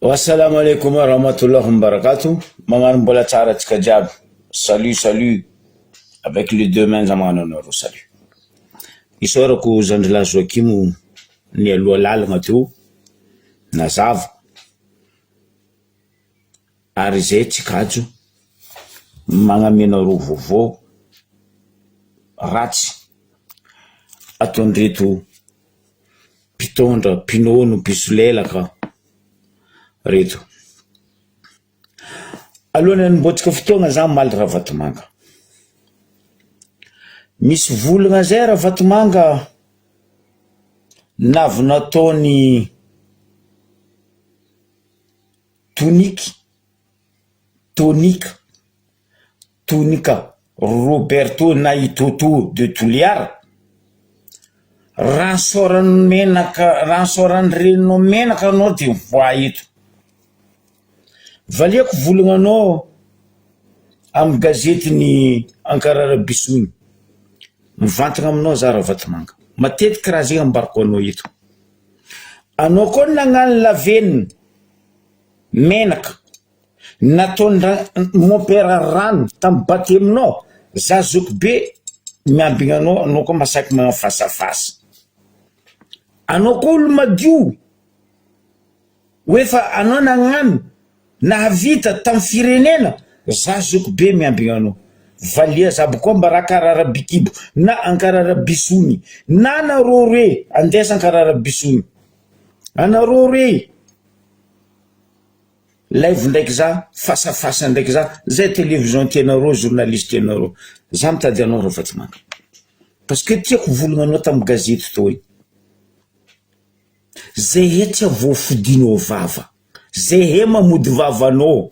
Assalamu alaikum wa rahmatullahi wa barakatuh. Maman Bola Tara Tskadjab. Salut, salut. Avec les deux mains à mon honneur, salut. Isora ku zandla Joakimu ni alolal ngatu nazav. Arize tsikaju. Mangamina ruvovo. Rats. Atondritu pitondra pinono pisulelaka. Reto. Alona mbotsika fotoagna za maly Ravatomanga. Misy volagna zay Ravatomanga navy nataony Tonika Roberto Naitoto de Touliara. Ransoran reno menaka anao dia mivoa eto. Valiako volagnanao amin'ny gazety ny Ankarara Bisony. Mivantana aminao za Ravatomanga. Matetika raha zay ambarako anao eto. Anao koa nagnano lavenina menaka nataony mopera rano tamin'ny bateminao. Za zoko be miambigna anao koa masaky magna fasafasa. Anao koa olo madio. Oefa anao nagnano nahavita tamin'ny firenena. Za zoko be miambigna anao. Valia zabo koa mba Ankarara Bikibo na Ankarara Bisony na narore andesa Ankarara Bisony. Anarore live ndraiky za fasafasa ndraiky za zay télévision tianareo journaliste tianareo. Za mitady anao Ravatomanga. Parce que tiako volagnanao tamin'ny gazety toy. Zay he tsy voafodinao vava. Zay he mamody vavanao.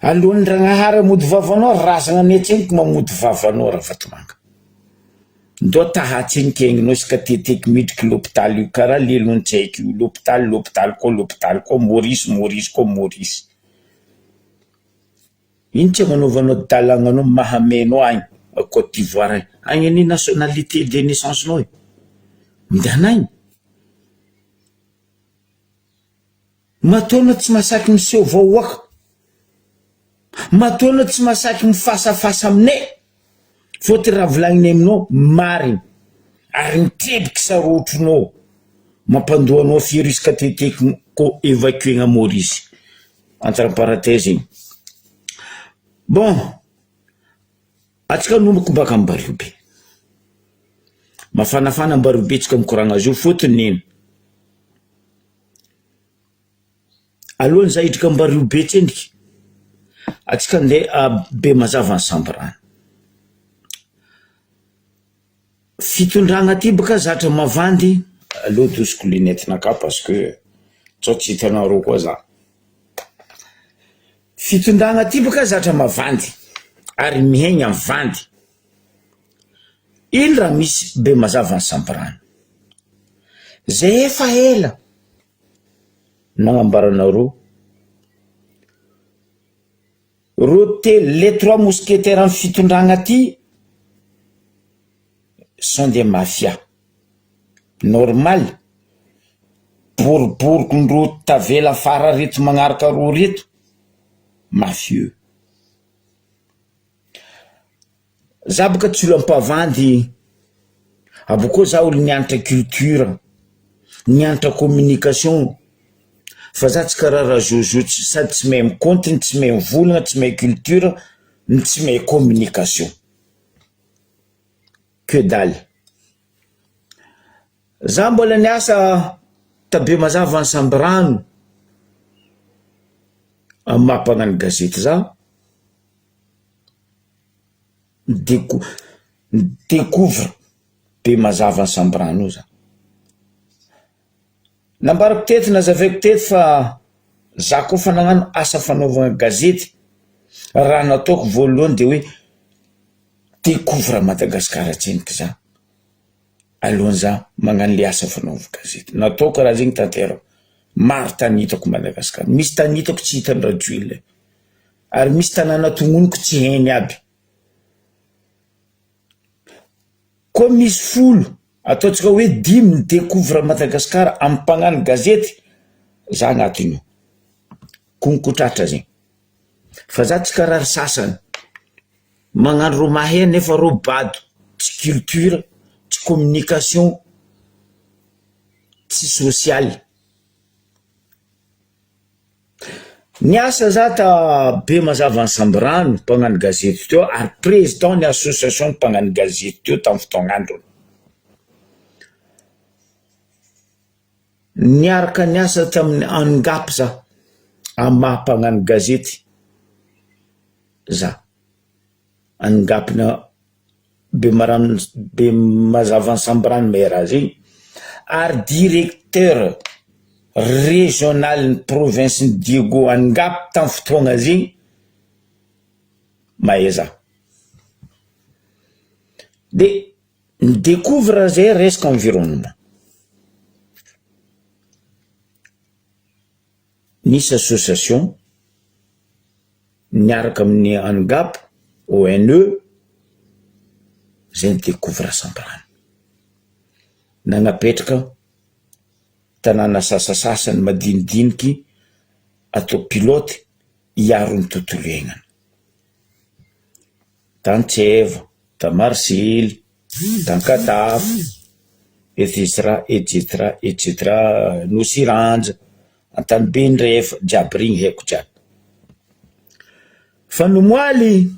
Alony Ragnahary mamody vavanao razana netseniko mamody vavanao Ravatomanga. Ndo tahatsenkenginao iska teteky midriky l'hôpital io karaha lelony tsaiky io. L'hôpital ko Maurice ko Maurice. Ino tsy magnovanao dalagnanao mahamenao agny a Côte d'Ivoire agny any nationalité de naissance nao. Mindanagny. Mataona tsy masaky miseho vahoaka. Mataona tsy masaky mifasafasa aminay. Fôty raha volagninay aminao mariny. Ary nitebiky sarotronao. Mampandoanao firy iska teteky ko évacuer Maurice. Entre parenthèses. Bon. Atsika nomboko baka Mbariobe. Mafanafana Mbariobe tsika mikoragna azy io fôtony nino. Alohany za hidrika Mbariobe tsendriky. Atsika ndeha Bemazava ny Samborana. Fitondragna ty baka zatra mavandy. Aloha dosiko lunetinaka parce que tsao tsy hitanareo koa za. Fitondragna ty baka zatra mavandy. Ary mihegny amin'ny vandy. Ino raha misy Bemazava ny Samborana. Zay efa ela nagnambaranareo. Les trois mousquetaires en fitondragna ty sont des mafias. Normal. Boriborikondro tavela fara reto magnaraka ro reto. Mafieux. Za boka tsy olo ampavandy. Aboko za olo nianatra culture, nianatra communication. Fa za tsy karaha Jojo sady tsy mahay micontre, tsy mahay mivolagna, tsy mahay culture, tsy mahay communication. Que dalle. Za mbola niasa ta Bemazava ny Samborana. Mampagnano gazety za. Découvre Bemazava ny Samborana io za. Nambarako teto nazavaiko teto fa za koa fa nagnano asa fanaovana gazety. Raha nataoko voalohany dia hoe découvre Madagasikara tsendriky za. Alohan'ny za magnano le asa fanaovana gazety. Nataoko raha zegny tanterako. Maro tany hitako Madagasikara. Misy tany hitako tsy hitany radio. Ary misy tanàna tognoniko tsy hainy aby. Koa misy folo ataontsika hoe 10 découvre Madagasikara amin'ny mpagnano gazety za agnatin'io konkotratra zegny fa za tsy karaha ry sasany magnano ro maheno nefa ro bado tsy culture tsy communication tsy social. Niasa za ta be mazava ny Samborano mpagnano gazety teo ary président ny association mpagnano gazety teo tamin'ny fotoagnandro. Niaraka niasa tamin'ny Angap za amin'ny maha-mpagnano gazety za Angapina be mazava ny Samborano mairaha zegny ary directeur régional ny province ny Diego Angap tamin'ny fotoagna zegny mahay za. De découvre zay resaka environnement. Nisy association niaraka amin'ny Angap ONE zay découvre Samborano nagnapetraka tanàna sasasasany madinidiniky atao pilote hiaro ny tontolo iainana. Tantseva, Tamarisily, Tankatafo, etc. Nosiranja, Antanibendrefa, jiaby regny haiko jiaby. Fa nomoaly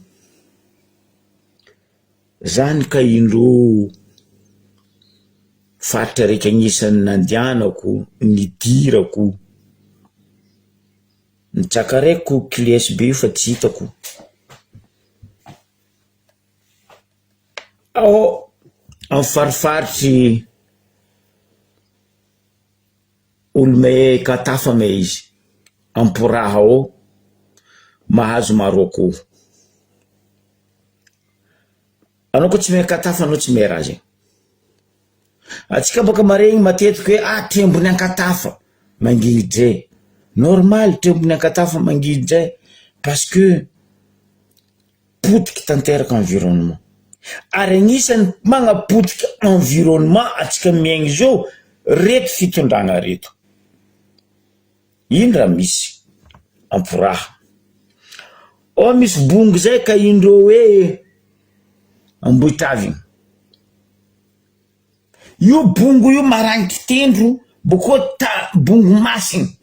zany ka indro faritra raiky agnisan'ny nandianako, nidirako, nitsakaraiko KLSB fa tsy hitako. Ao amin'ny farifaritry Olomay Katafa may izy Amporaha ao mahazo Maroko. Anao ko tsy mahay Katafa, anao tsy mahay raha zegny. Atsika baka maregny matetiky hoe trembony Ankatafa mangidray. Normal trembony Ankatafa mangidray parce que potiky tanteraka environnement. Ary agnisan'ny magnapotika environnement atsika miaigny zao reto fitondragna reto. Ino raha misy Amporaha. Ao misy bongo zay ka indreo hoe Amboitavy. Io bongo io marangy tendro boko bongo masigny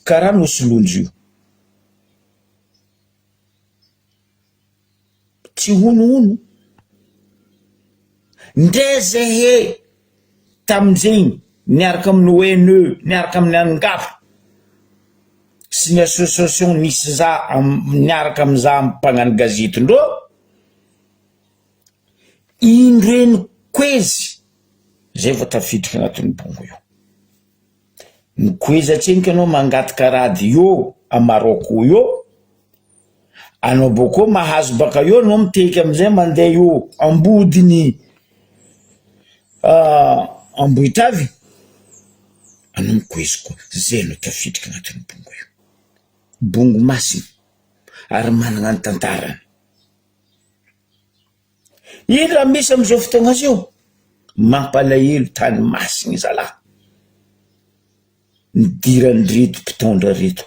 karaha nosolonjo io. Tsy honohono. Ndray zahe tamin'izegny niaraka amin'ny ONE, niaraka amin'ny Angap sy ny association nisy za niaraka amin'za mpagnano gazety ndreo indreny koezy zay vao tafiditra agnatin'ny bongo io. Ny koezy atseniko anao mangataka radio a Maroko io, anao boko mahazo baka io anao miteky amizay mandeha io ambodiny Amboitavy, anao mikoezy koa zay anao tafiditra agnatin'ny bongo io. Bongo masigny ary manana ny tantarany. Ino raha misy am'izao fotoagna zao? Mampalahelo tany masigny zalahy. Nidirany reto mpitondra reto.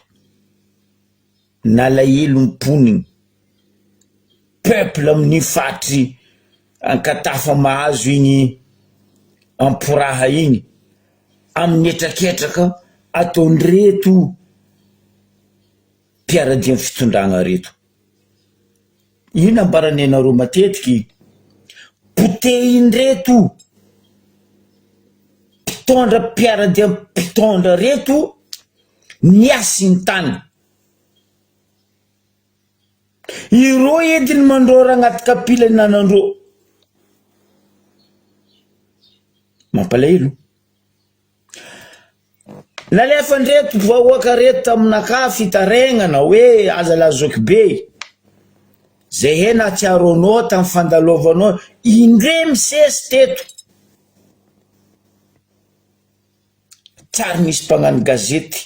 Nalahelo mponiny. Peuple amin'ny fatry Ankatafa mahazo igny Amporaha igny amin'ny etraketraka ataony reto mpiaradia amin'ny fitondragna reto. Ino ambarany anareo matetiky? Poteiny reto mpitondra mpiaradia mpitondra reto niasiny tany. Ireo entiny mandrora agnaty kapila nanandreo. Mampalahelo. Nalefa ndreto vahoaka reto taminaka fitaregnana hoe Azalazoky be. Zay he natsiaro anao tamin'ny fandalovanao indre misesy teto. Tsary misy mpagnano gazety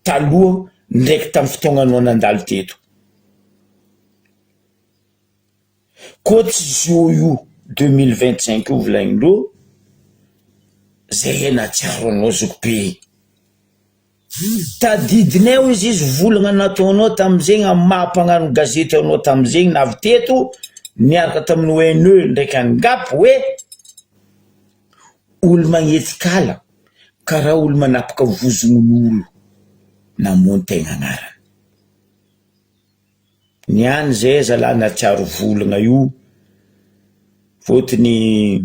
taloha ndraiky tamin'ny fotoagnanao nandalo teto. Koa tsy zio io 2025 io volagnindreo zay natsiaro anao zokobe. Tadidinao izy volagna nataonao tam'izegny amin'ny mahampagnano gazety anao tam'izegny navy teto niaraka tamin'ny ONE ndraiky angapy hoe olo magnetikala karaha olo manapaka vozon'olo namoany tegna agnarany. Niany zay zalahy natsiaro volagna io fotony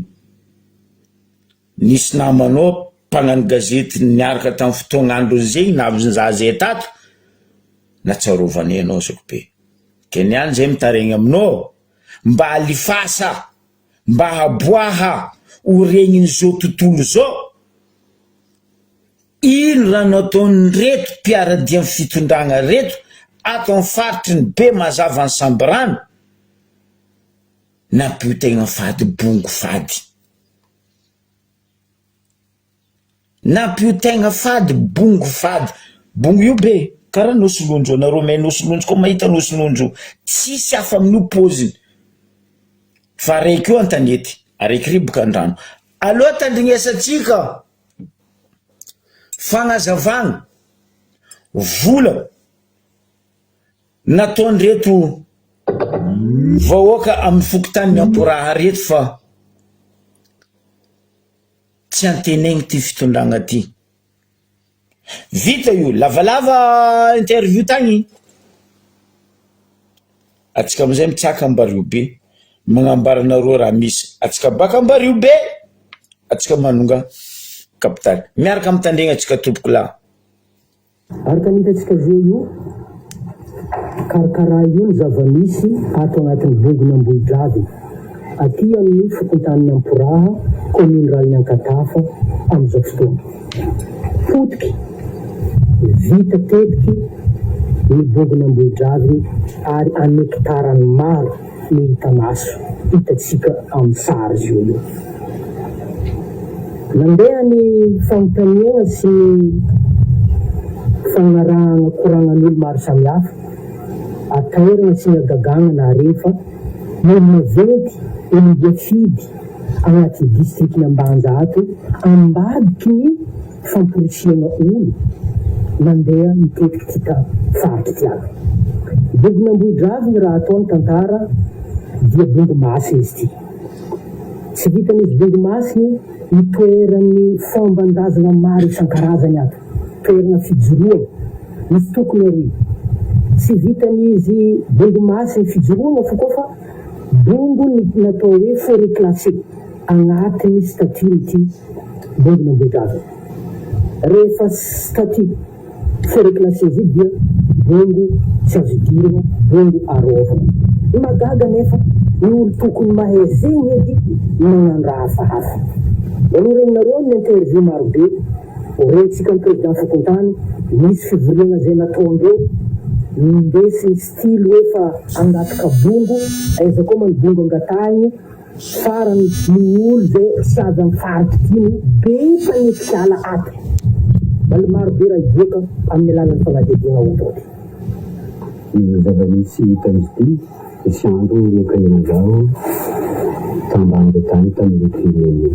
nisy namanao mpagnano gazety niaraka tamin'ny fotoagn'andro zegny navy za zay tato natsarovany anao zokobe. Ke niany zay mitaregny aminao mba alifasa mba haboaha ho regnin'izao tontolo zao. Ino raha nataony reto mpiaradia amin'ny fitondragna reto ato amin'ny faritry ny be mazava ny Sambrano nampio tegna fady bongo fady. Nampio tegna fady bongo fady. Bongo io be karaha nosolonjo anareo may nosolonjo koa mahita nosolonjo tsisy hafa amin'io poziny fa raiky io antanety araiky riboka andrano. Aloha tandrignesatsika fagnazavagna vola nataondreto vahoaka amin'ny fokontany amporaha reto fa tsy antenegny ty fitondragna ty. Vita io lavalava interview tagny atsika amizay mitsaka ambario be magnambara nareo raha misy atsika baka ambario be atsika manonga kapitaly miaraka mitandregna atsika tompoko lahy. Araka nitatsika zao io karakara io ny zava-misy ato agnatin'ny bongona Ambohidravy aty amin'ny fokontan'ny Amporaha commune Raliny Ankatafa am'izao fotoana. Potiky vita tetiky ny bongona Ambohidravy ary an hektarany maro no hita maso hitatsika amin'ny sary zio io. Nandeha ny fanontaniana sy ny fagnarahana koragnan'olo maro samihafa atairana sy ny agagana na rehefa no maventy emidiafidy agnatin'ny distrikty Ambanjato ambadiky ny fampirisiana olo mandeha mitetika tika faritra tiago. Bongona Ambohidravy ny raha ataony tantara dia bongo masina izy ty. Tsy vitan'izy bongo masina nitoeran'ny fomban-drazana maro isan-karazany ato, toerana fijoroana misy tokony ary. Tsy vitan'izy bongo masina fijoroana fa koa fa bongo natao hoe forêt classée agnatin'ny statut ity bongona Ambohidravy. Rehefa statut forêt classée izy dia bongo tsy azo idirana, bongo arovana. Magaga nefa ny olo tokony mahay zegny edy magnano raha hafahafa. Aloha regninareo ny interview marobe orentsika ny président fokontany misy fivoriana zay nataondreo ndesiny style hoe fa angataka bongo aiza koa man bongo angatahiny farany ny olo zay tsy azo amin'ny faritra tiny be mpanetikala ato. Bala marobe raha iboaka amin'ny alalan'ny fagnadediana otrany. Ny zava-misy hitanizy ty isy andro nekaina zao tambanja tany tamin'ny firenena.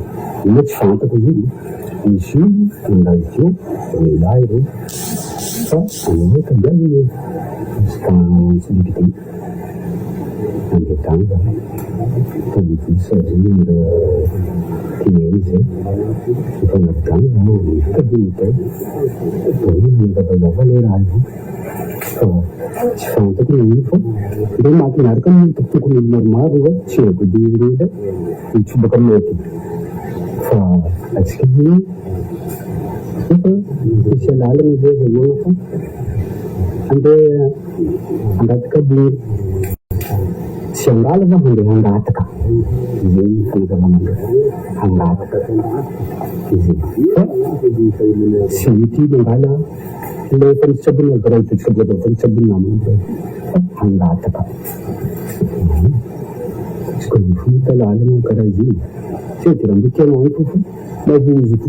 Io tsy fantako izy misy io andavitio lehilahy reo fa anao tambany misy tany tsy dipité andeha tany zany tamin'ny sargeny tieny zay mifanavitany zao kabinitay zavazava le raha io fa tsy fantako io fa nde mahafinaraka ny tokotokony olo maromaro fa tsy agodinireny mitsobaka mety fa atsika io efa misy alalana zay zahoana fa andeha angataka bory tsy angala fa andeha angataka zay fanazavana angataka izy fa tsy mety mangala le fa nitsabona garaity tsabona fa nitsabona amina fa angataka tsy koa ny fomita lalana karaha izy tsy dia raha mbitianao ito fa mahoziko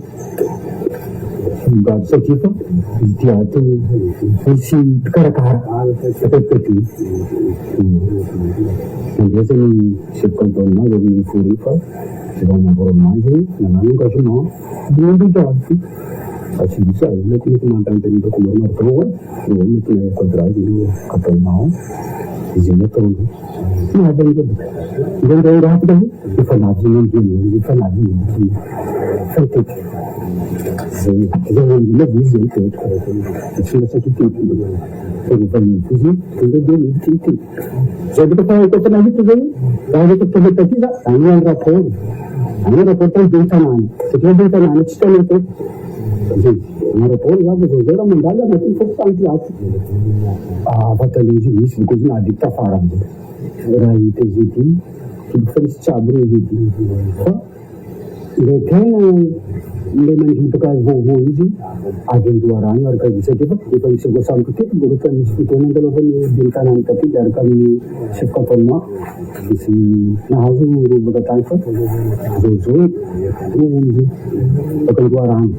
migady satria fa izy ty ato misy mpikarakara tapatipati mandeha zany sepkantaonina amin'ny forêt fa Vamos agora mais, não nunca não. Dentro do office. Assim, isso aí, não tem que mandar dentro do color na rua, não vamos ter que encontrar de cartão não. Dizendo tudo. Não é bem tudo. Dentro do rápido, e falar de ninguém, e falar de ninguém. Feito. Sim, já não me diz isso, isso não sei que tipo. Ele vai me dizer, tudo bem, tipo. Já que está aí, está aí tudo, aí que tudo precisa, aí é rapor. Aí é rapor tem bem tamanho. Se tiver bem tamanho, está no tempo. Aí rapor já você já mandar já tem pouco tanto alto. Ah, batalha de isso, coisa nada está farando. Aí tem gente que faz chabro gente. Ele tem memang itu kan vovo ini agen duaran warga bisa cepat kita bisa bersama kita bukan itu nanti kalau di kanan tapi dari kami sekolah di sini nah hasil rubah tanpa zozo ini agen duaran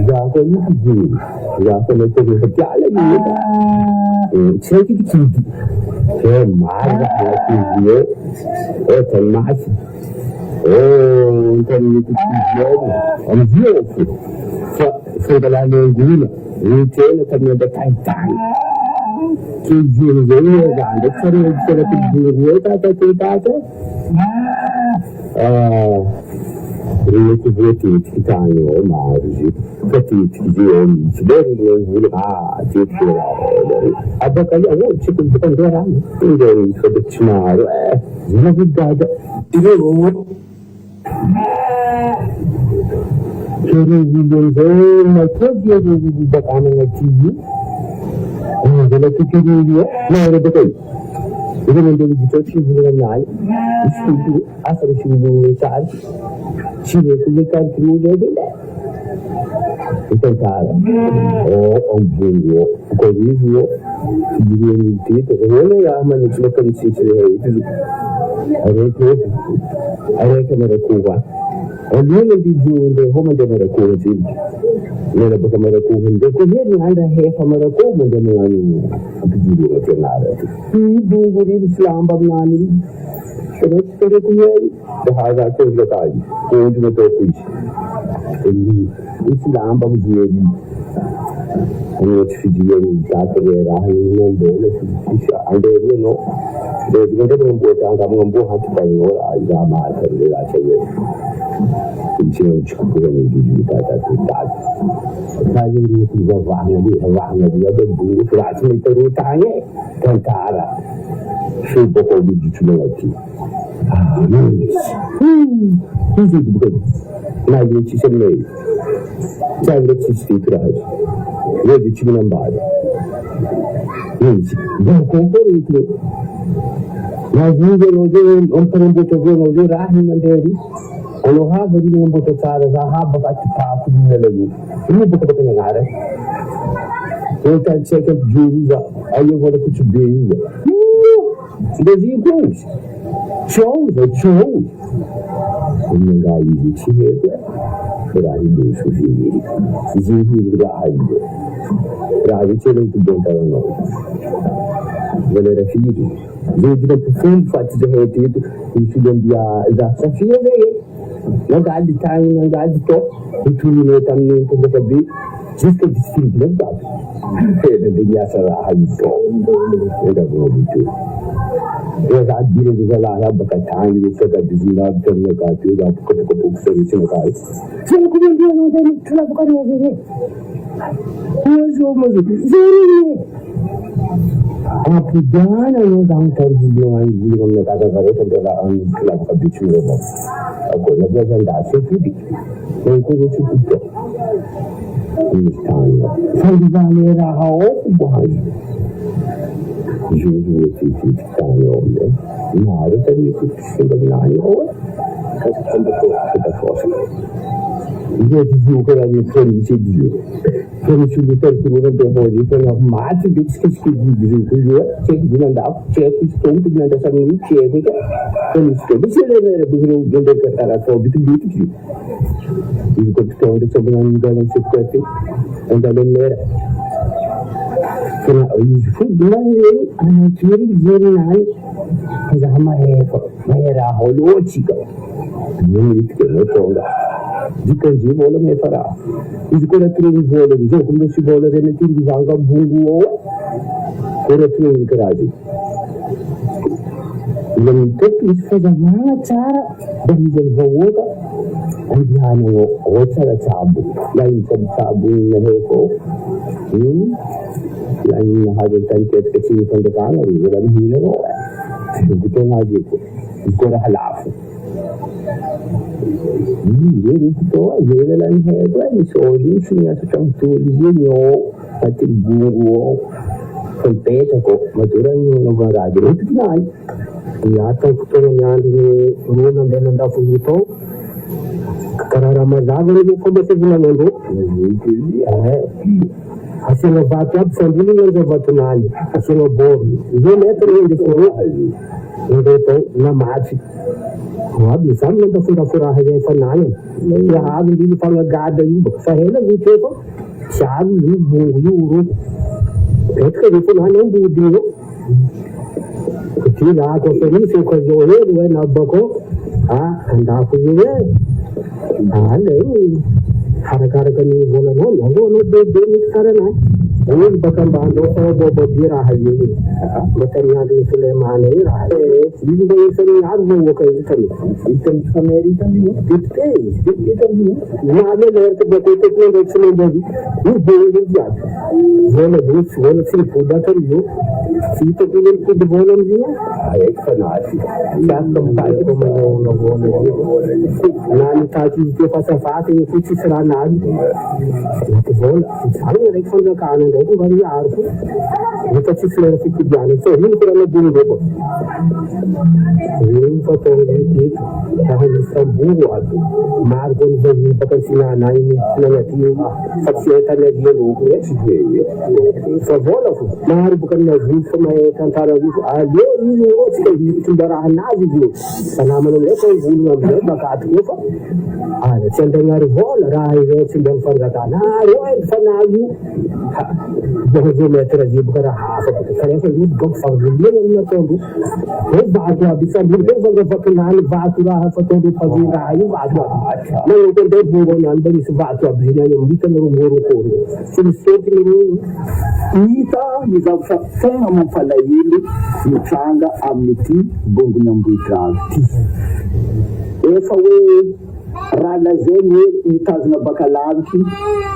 jago ini jago itu berjalan ini saya kita saya marah dia termas então isso é um jogo foi da laguna e tem também da cantar que jogo é da série que jogo tá ele que vê que tá no mar que jogo bem a boca ali o tipo de pandora então isso é chamar uma verdade Mas todo dia eu da câmera aqui, ela que queria, não era depois. Ele não deu de todo tipo de animal, isso a ser filho sabe, se ele colocar tudo dele. Então cara, o burro, o corrijo, diria no título, eu não amo no que eu conheci ele. Are kamera kowa wani di ju da homa da mara ko ji ne da baka mara ko hunde ko ne ni anda he kamera ko mun da mun ani abiji da ke na da ti du guri islam ba na ni sai kare ku yi da haza ko da kai ko da to ku ji islam ba mu ji ne ci ji ne ta kare rahin dole shi ande ne no da gidan da mun bota ga mun bo hatu ba ni wala ga ma ta da ta yi in ce ci ku ga ni ji ta ta yi ni ku ga wa ne ya da bu ra ci ta ru ta ne kan kara shi ba ko bi ci ne ati ni ji bu na yi ci sai ne ta da ci ci tra ne ji ci nan ba ni ko ko ni na jive noje on per un botto noje rahi manderi ono ha bari un botto tsara za ha ba ti pa ku ne le ni botto botto ngare o ta check up juza ayo vole ku chube da ji ko show in ga yi ci ne da yi do su ji da ayi ravi ce le tu don ta no vole rafidi Vedere profundo fatti da hete il figlio di da Sofia non ga di time non ga di to tu ne tamne ko da bi jiska di figlio da e da ya sara hayi to da go bi to e da dire di la la baka tani di ka di zina da ne ka ti da ko ko sai ci ka sai ku ne no da ni kala ko ne ne yo mo zuri Apigana eu dá carrinho aí, vira na casa da reta da lá para bicho lá. Agora já já dá se tudo. Não coisa tudo. Isso sai de maneira a outra. Juju se tá olha. Nada tem que se dominar eu. Cada força. Io ti dico che la mia felice Dio. Sono subito al primo del lavoro, sono matti che c'è chi andava, c'è chi stonto, che andava a fare un cieco, sono stonto, se le vere, perché non devo cattare a solito, io continuo a sapere un po' di secreto, andare in nera. Sono i fuggi, hanno giornali, Zaho mahay raha oloatsika. Ito tonga. Dikazi vola me farà. Izy koa treni vola di gioco non si vola delle tindi vanga bungu o. Kora treni karaji. Ilang teknis faza mga tsara dahil vawoga andiano o tsara tabu. Lain sa tabu na heko. Lain na hadal tanket kasi itong dekala. Wala na hina ko. Gusto nga dito. Ikora halafu. Dito, yun na lang heko. Isoli, siya sa tulis nyo. At ilburo. Kompeta ko. Maturan yung nagagado. Ito na yata kuto nangyari runan din ang dapat ito kararamazagan mo ko ba sa ginanong kasi nga batap sa hindi nga batunani kasi nga bori yun ito rin dito hindi ito na machi wabi saan lang fura-furahan niya yung fanayan nahahabin din yung pangagada yung sa hela dito ko sabi yung buyo ito ka dito na yung buyo Kila ako feliz ko johe we na bako anda ko ye ale harakar kani bola no de karana ini bakal bando ko bo dira hayi batariya de Suleiman ne rahe ini de sari yaad mo ko kari itan America ni ditte na le le ko ko ko de Suleiman ni de ya bola dus bola sin puda kariyo Sito kunin ko de bola niya ay kanasi ya kampai ko mo no bola nani ta chi ke pasa faate kuch sara nani to bola sari rekon ka kanan ko bari yaar ko ito chi sara ki jane to hin ko na bulu ko hin ko to ni dahil sa buwan margon de bakasina nai ni na ti saksiyeta na diyo ko sa bola ko mar bukan na samay kantara dito yo tindaran na dito salamat ng lepo bulo ng makatyo pa senda nga bola rahay sindang fargata na roy fanayu jo metra jib kara hafa kare ko yud gog fagli na to ko baadwa bisa burge bag faknan baatwa hafa to pagi rayu baadwa na ko de bugo nan bari su baatwa bina yung bitan ng ngoro ko sin state ni ita ni gafsa tena mafalayili mchanga amiti bongo nyambuitrati efa we rala zenye nitazna bakalanki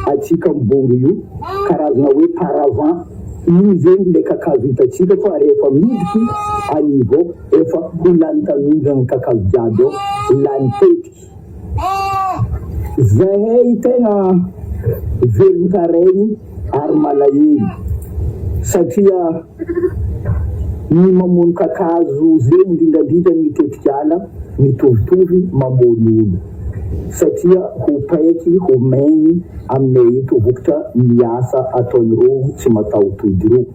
atika mbongo yu karazna we paravan iny zenye le kakazo hitatsika fa rehefa midiki anivo efa hulany tamindra ny kakazo jiaby eo lany tetiky zahay tena velony karegny ary malahelo satria ny mamono kakazo zay indrindrandrindra ny mitetika ala mitovitovy mamono olo satria ho paiky ho maigny aminay eto vokatra miasa ataony roho tsy mataotody roho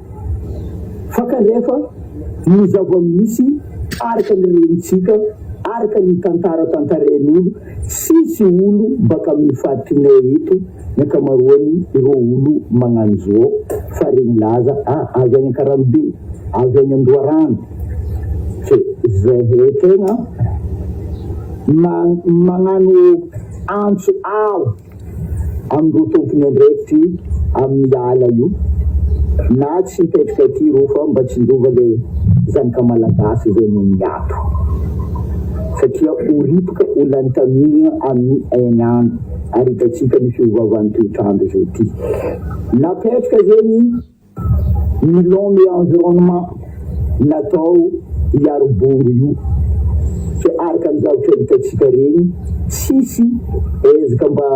fa kanefa ny zava-misy araka ny renitsika araka ny tantaratantaren'olo tsisy olo baka amin'ny faditrinay eto ny akamaroany ireo olo magnano zao fa regny laza avy any Ankarambe avy any Andoarano fe zahay tegna magnano antso ao amindreo tompony andraikitry amin'ny ala io na tsy mipetraka aty ro fa mba tsy ndova le zanaka malagasy zay no miato satria oripoka olany tamina amin'ny ainandro ary hitatsika ny fiovavan'ny toetrandro zao ty napetraka zegny milombe environnement natao hiaro-bongo io fe araka ny zavatra hitatsika regny tsisy ezaka mba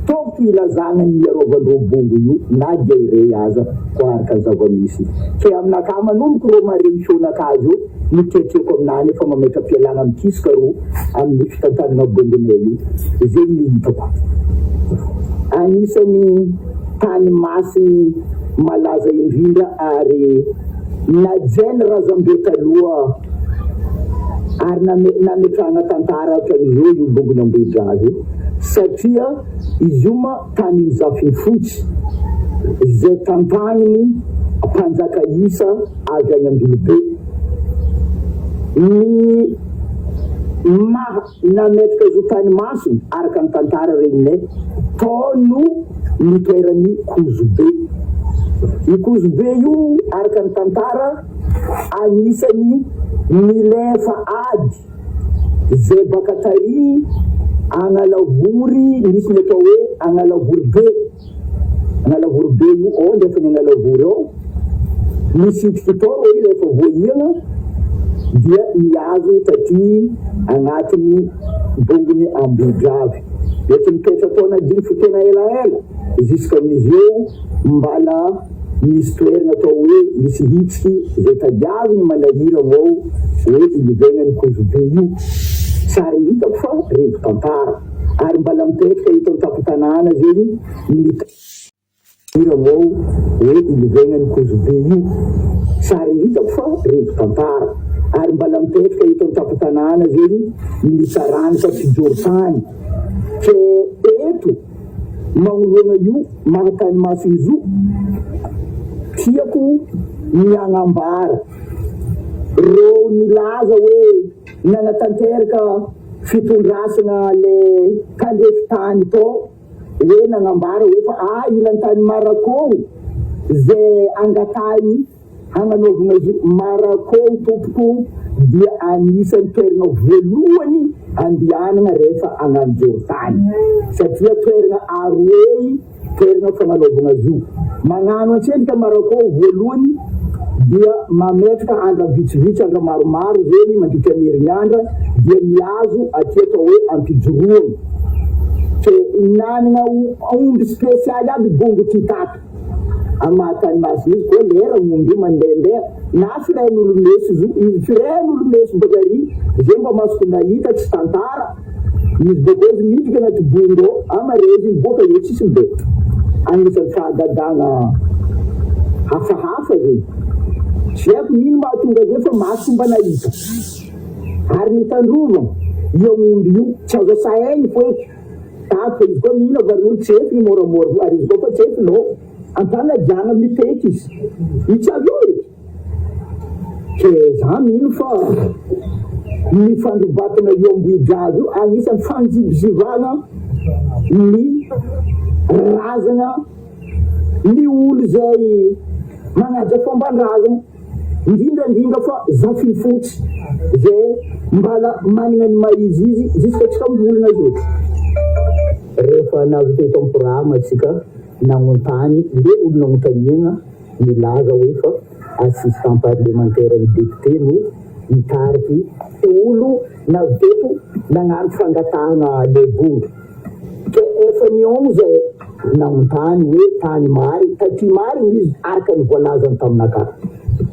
tokony ilazana ny iarovandreo bongo io na dia ire aza ko araka ny zava-misy fe aminaka manomboka ro mareny sonakazy io miketreko aminany efa mametra-pialana mikisika ro amin'ny fitantanana bongonay io zegny ny hitako anisany tany masiny malaza indrindra ary najeny razambe taloha ary nametrahana tantara hatra'izao io bongony Ambohidraza satria izy io ma tany zafiny fotsy zay tantaniny mpanjaka isa avy any Ambilobe ny nametraka izy tanimaso araka ny tantara regninay tao no nitoerany Kozobe. I Kozobe io araka ny tantara anisany nilefa ady zay baka tary Agnalavory, misy ny atao hoe Agnalavory be. Agnalavory be io ao ndefa ny Agnalavory ao misitiky tao io rehefa voahiana dia miazo taty agnatiny bongony Ambohidrave. Mety mitoetra taona dimy fotoana elaela jusqu'à amin'izy eo mbala misy toerana atao hoe misy hitsiky zay tadiaviny manahira ao hoe ilivegnany Kozobe io. Sary hitako fa revo tantara ary mbala mipetraka hita tapo-tanàna zegny irao hoe ilivegnany Kozobe io. Sary hitako fa revo tantara ary mbala mipetraka hita tapo-tanàna zegny nisaranoka fijoro-tany ke eto magnoloana io mahatany maso izo tiako miagnambara ro nilaza hoe nanatanteraka fitondrasana le kalefitany tao hoe nagnambara hoe fa ilantany Marakô zay angatany hagnanovana izy Marakô tompoko dia anisany toerana voalohany andianana rehefa agnanjoro-tany satria toerana aroe toerana fagnanovana zo magnano antselika Marakô voalohany dia mametraka andra vitsivitsy andra maromaro zeny mandritra ny herinandra dia miazo aty atao hoe ampijoroany ke nanana omby spesialy aby bongo ty tato amahatany maso izy koa lera omby io mandehandeha na firen'olomesy zo izy firen'olomesy bakary zay mba masoko nahita tsy tantara izy boko izy midika anaty bongo amarezy izy boka io tsisy be agnisan'ny fahadadana hafahafa zay tsy haiko nino mahatonga zay fa masomba nahita ary nitandrova io omby io tsy azo sahainy foeky tato izy koa mihina varin'olo tsefy ny moramora ary izy koa fa tsefy no antana diana miteky izy itsy avy eo eky ke za mino fa ny fandrobatana io Ambohidrave io agnisan'ny fanjivozivana ny razana ny olo zay manaja fomban-drazana indrindrandrindra fa zafiny fotsy zay mbala manana ny maizy izy jusqu'à tsika mivolana zao rehefa navy teto amin'ny programa atsika namontany le olo namontaniana milaza hoe fa assistant parlementaire ny député no mitariky olo navy teto nagnano fangatahana le bongo ke efa niogno zay namontany hoe tany mary taty mary izy araka ny voalazany taminaka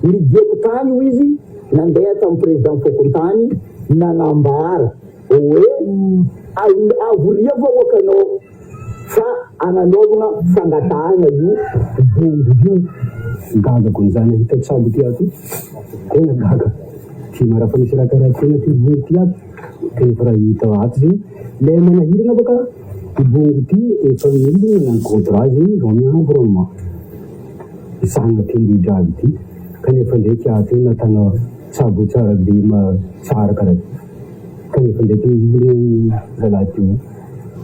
nidiako tany io izy nandeha tamin'ny président Fokontany nagnambara hoe avoria vahoakanao fa ananovana fangatahana io bongo io gagako n'izany hitako sambo ty ato tena gaga ty marafa misy raha karaha tena ty bongo ty ato tefa raha hita ato zegny le manahirana baka ty bongo ty efa mino nany contrat zegny vao mienvironnement isagna ty Ambohidrave ty kanefa ndraiky ato io natana sabo tsara be tsara karaha kanefa ndraiky izy zalahy ty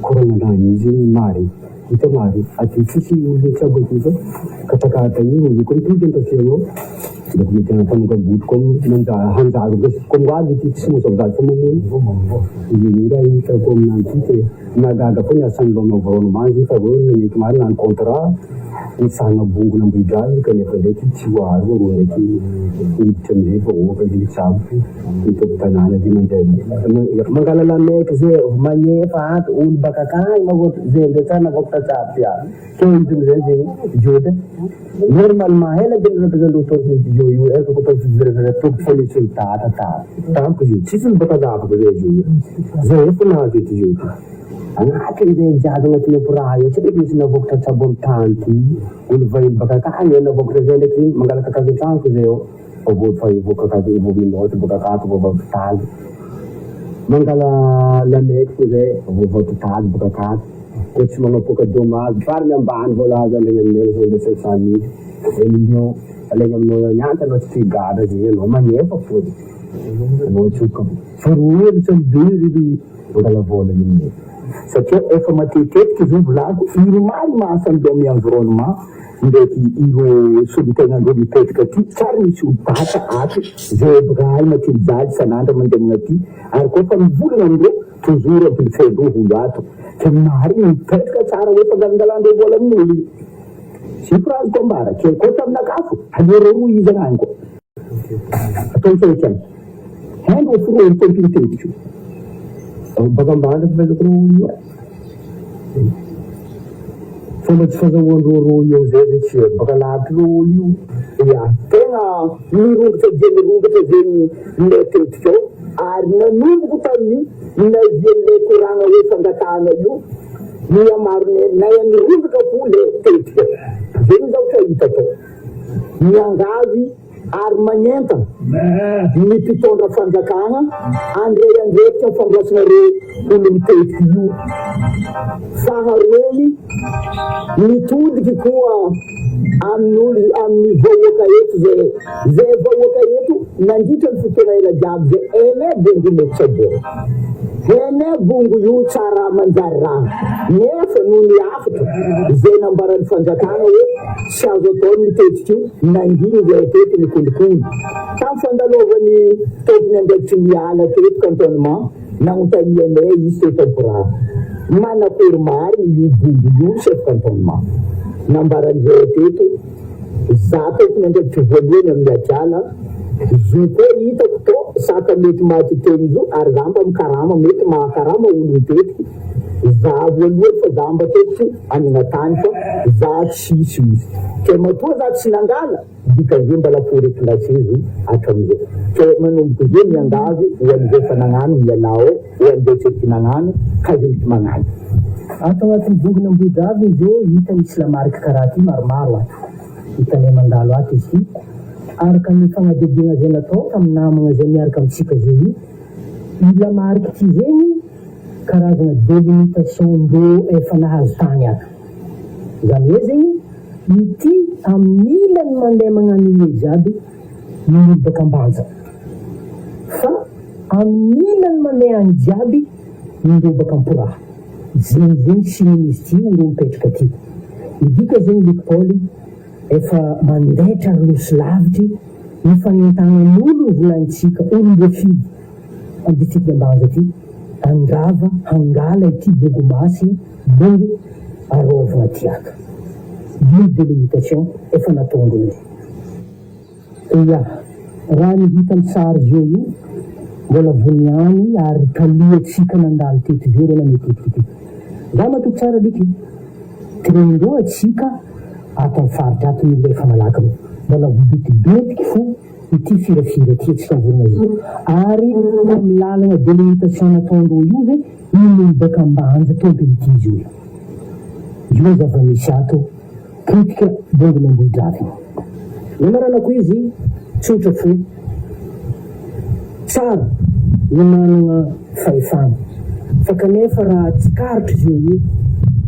koranandrany izy mary hita mary aty tsisy olo tsabo aty fa katakata io izy koa ty tentafianao dako mety anampanoka boty koa hanjago comme gady ty tsy mosavzady fa mamono izy raha hitako aminany ty te nagaga koa niasany lona environnement izy fa vao nameky mary nany contrat nisagna bongo n'Ambohidrave kanefa ndraiky tsy hoaro ro ndraiky hiditra amizay fa oka izy tsabo hitako tanàna dy mandeha mangalala meky zay magnefa ato olo baka kany mavoto zay ndraiky navoky tatsabo ty aby ke izy amizay zegny jody normalement hela de representantor io io eko ko to policy tata tampo io tsisy ny baka zavako zay io zay efa nahazo ety io ty agnaty zay jiaby agnatin'ny poraha io tsy ndraiky misy navoky tatsabo amy tany ty olo vahiny baka kany navoky zay ndraiky mangalaka kakazo tranko zay eo vo kakazo vo minoty vo kakato vo vavitaly mangala lameky zay vo vavitaly vo kakato ko tsy manapoka dommage farany ambany voalaza alegny aminay zay 500 000 1 million alegny aminao niantanao tsy gada zay anao magnefa fody anao tsoka faroelitra be iry mbalavoana iny satria efa matetetika izy volako firomay mahasandro amin'ny environnement ndraiky iro solontenandreo mipetraka ty tsara misy obata ato zay bray matiny jaly sanandra mandeha aty ary koa fa mivolana amindreo toujours ampilifendreo olo ato ka marina mipetraka tsara hoe fangalangalandreo vola amin'olo sy phrase koa mbara ke koa taminakafo alero roa izy agnany koa atao tsaikyany handro foroy tompinitetiky baka ambany fipetraka ro io fomba tsy fazahoandreo io zay zay tsy baka lavitry ro io ia tegna mirongatra dia mirongatra zegny le tetika ao ary nanomboko tamin'ny navian'le koragna hoe fangatana io miamarone nay anirongaka fo le tetika zegny zao tsy ahita tao miangavy ary magnentana ny mpitondra fanjakana andray andretika fandraisanareo olo mitetiky io faharoeny mitodiky koa amin'olo amin'ny vahoaka eto zay vahoaka eto nandritra ny fotoana ela jiaby zay ene bongo mety saboa ene bongo io tsara manjary raha nefa no ny afatra zay nambaran'ny fanjakana hoe sy azo atao mitetiky io nanginy zay tety ny kolikoly tamy fandalovan'ny tompony andraikitry miala teto cantonnement nagnontanianay izy tetamporaha manakory mariny io bongo io chef cantonnement nambaran'izay teto za tompony andraikitry voalohany amin'ny atiala zo koa hitako to saka mety maty teny zo ary za mba mikarama mety mahakarama olo mitetiky za voalohany fa za mba tetiko aminatany fa za tsisy izy ke matoa za tsy nangala dikazay mba lafory klasé zo atramizay ke manomboky zay miangavy hoan'izay fa nagnano mialao hoan'izay tseky nagnano kazy mety magnano ato agnatin'ny bongony ambodravy izy io hita misy lamarika karaha ty maromaro ato hitanay mandalo ato izy ty araka ny fagnadediana zay natao tamin'ny namagna zay miaraka amitsika zay io i lamarika ty zegny karazana delimitation-ndreo efa nahazo tany ato zany hoe zegny ity amin'ny ilany mandeha magnano ie jiaby ny baka ambanja fa amin'ny ilany mandeha any jiaby ndreo baka amporaha zegny zegny sin'izy ty oro mipetraka ty idika zegny likopoly efa mandehitra rosy lavitry ny fagnentanan'olo volanitsika olombe fidy amin'ny district ambanja ty andrava hangala ity bongo masy bongo arovana tiaka io delimitation efa nataondreo ia raha ny hita ny sary zio io mbola voniany ary taloatsika nandalo teto zio reo nametetiky ty za matoko tsara liky tirenindreo atsika ato amin'ny faritra ato milefa malaka mbola viditibetiky fo ity firafira ty atsika vorona izy ary amin'ny lalagna delimitation nataondreo io zay ino baka ambanja tompin'ity izy io io zava-misy ato kritika bongony ambohidravy namaranako izy tsotra fo tsara ny manana fahefana fa kanefa raha tsikaritry zio io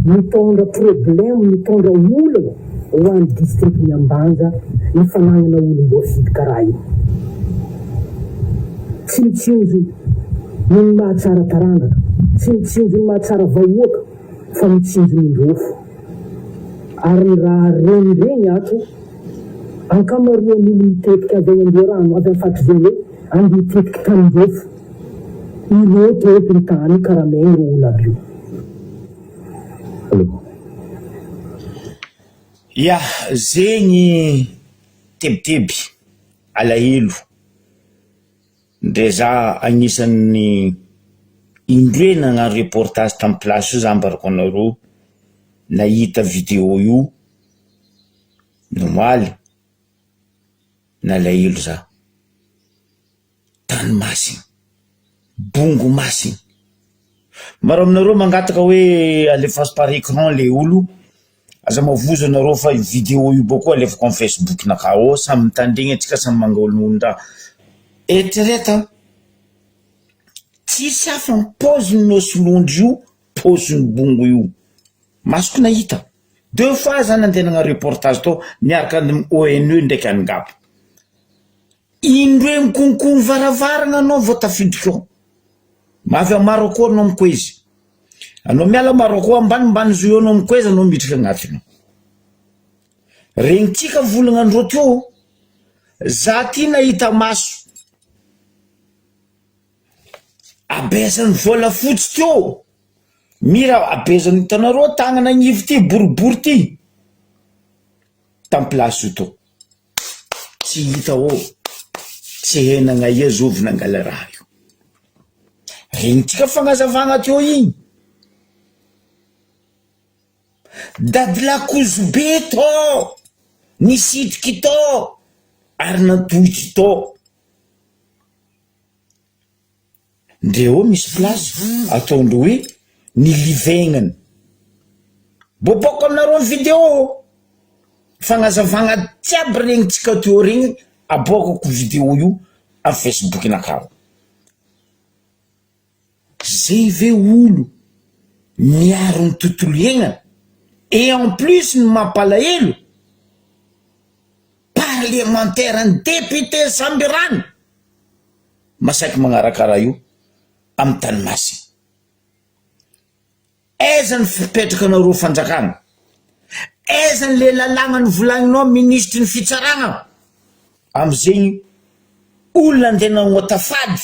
mitondra problème mitondra olana ho an'ny district miambanja ny fanagnana olom-boafidy karaha io tsy mitsinjo ny mahatsara taranaka tsy mitsinjo ny mahatsara vahoaka fa mitsinjo ny ndrofo ary raha renireny ato ankamaroan'olo mitetika avy andeo rano avy amin'ny fatry zay hoe andeha hitetiky tany-ndrofo ireo tompiny tany karaha megny ro olo aby io ya zegny tebiteby alahelo ndre za agnisan'ny indroe nagnano reportage tamin'ny place io za mbarako anareo nahita video io nomaly nalahelo za tany masiny bongo masiny maro aminareo mangataka hoe alefasy par écran le olo aza mavozo anareo fa video io boko alefako amin'ny Facebook nakao samy mitandregny atsika samy mangaolon'olon-draha eritreretra tsisy hafa pôziny nosolondry io pôziny bongo io masoko nahita 2 fois za nandeha nagnano reportage to niaraka amin'ny ONU ndraiky an'Ngap indroe mikonkono varavarana anao vao tafiditra ao. Mavy a Maroko anao mikoezy. Anao miala Maroko ambanimbany zo anao mikoeza anao miditra agnatiny. Regnitsika volagnandro teo, za ty nahita maso. Abezany vola fotsy teo. Mira abezany hitanareo tagnana agnivo ty boribory ty. Tamplasy to. Tsy hita ao. Tsy henagna ia zovy nangala raha io. Regnitsika fagnazavagna teo igny. Dadila be to. Nisitriky to. Ary natohitry to. Ndreo misy place ataondro hoe ny livegnany. Boboko aminareo video. Fagnazavagna tsiaby regnitsika teo regny abokako video io a Facebook nakao. Zay ve olo miaro ny tontolo iainana et en plus ny mampalahelo parlementaire ny député Sambirano masaiky magnarakarah io amy tany masina. Aiza ny fipetraka anareo fanjakana? Aiza ny le lalàna ny volagninao ministre ny fitsaragna? Amizegny olona andena ngotafady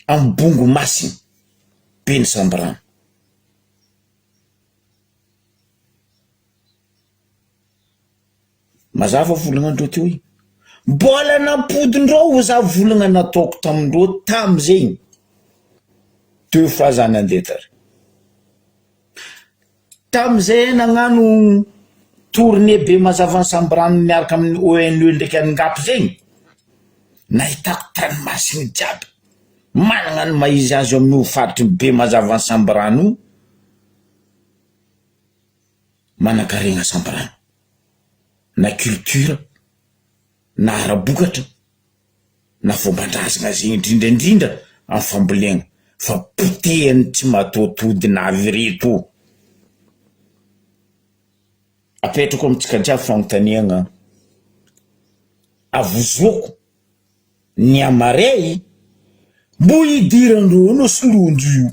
amy bongo masina Beny Sambrano. Mazava volagnandreo teo igny. Mbola nampodindreo za volagna nataoko tamindreo tamizegny. 2 fois za nandeha tary. Tamizay nagnano tournée be mazava ny Sambrano miaraka amin'ny ONU ndraiky angapy zegny. Nahitako tanomasiny jiaby. Managna ny maizy azy amin'ny hofaritry be mazava ny Sambrano. Manakaregna Sambrano. Na culture, na arabokatra, na fombandrazana zegny indrindra amin'ny fambolegna. Fa potehany tsy matotody na avy reto. Apetrako amitsika jiaby fagnontaniagna. Avozoko ny amarey mbo idirandreo no solondro io.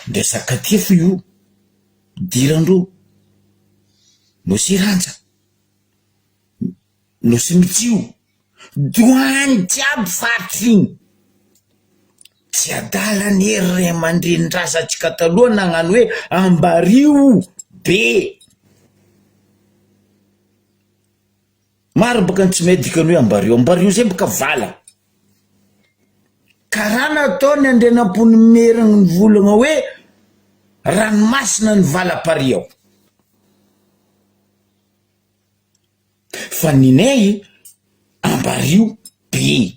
Ndesaka tifo io. Dirandreo. No si ranja. No si mitsio. Doany jiaby faritry igny. Tsy adalany hery ray aman-drenin-drasantsika taloha nagnano hoe Ambario be. Maro baka ny tsy medikany hoe Ambario. Ambario zay baka vala. Karaha nataony andrenam-pony merigny ny volagna hoe ranomasina ny vala-pariao. Fa ninay Ambario be.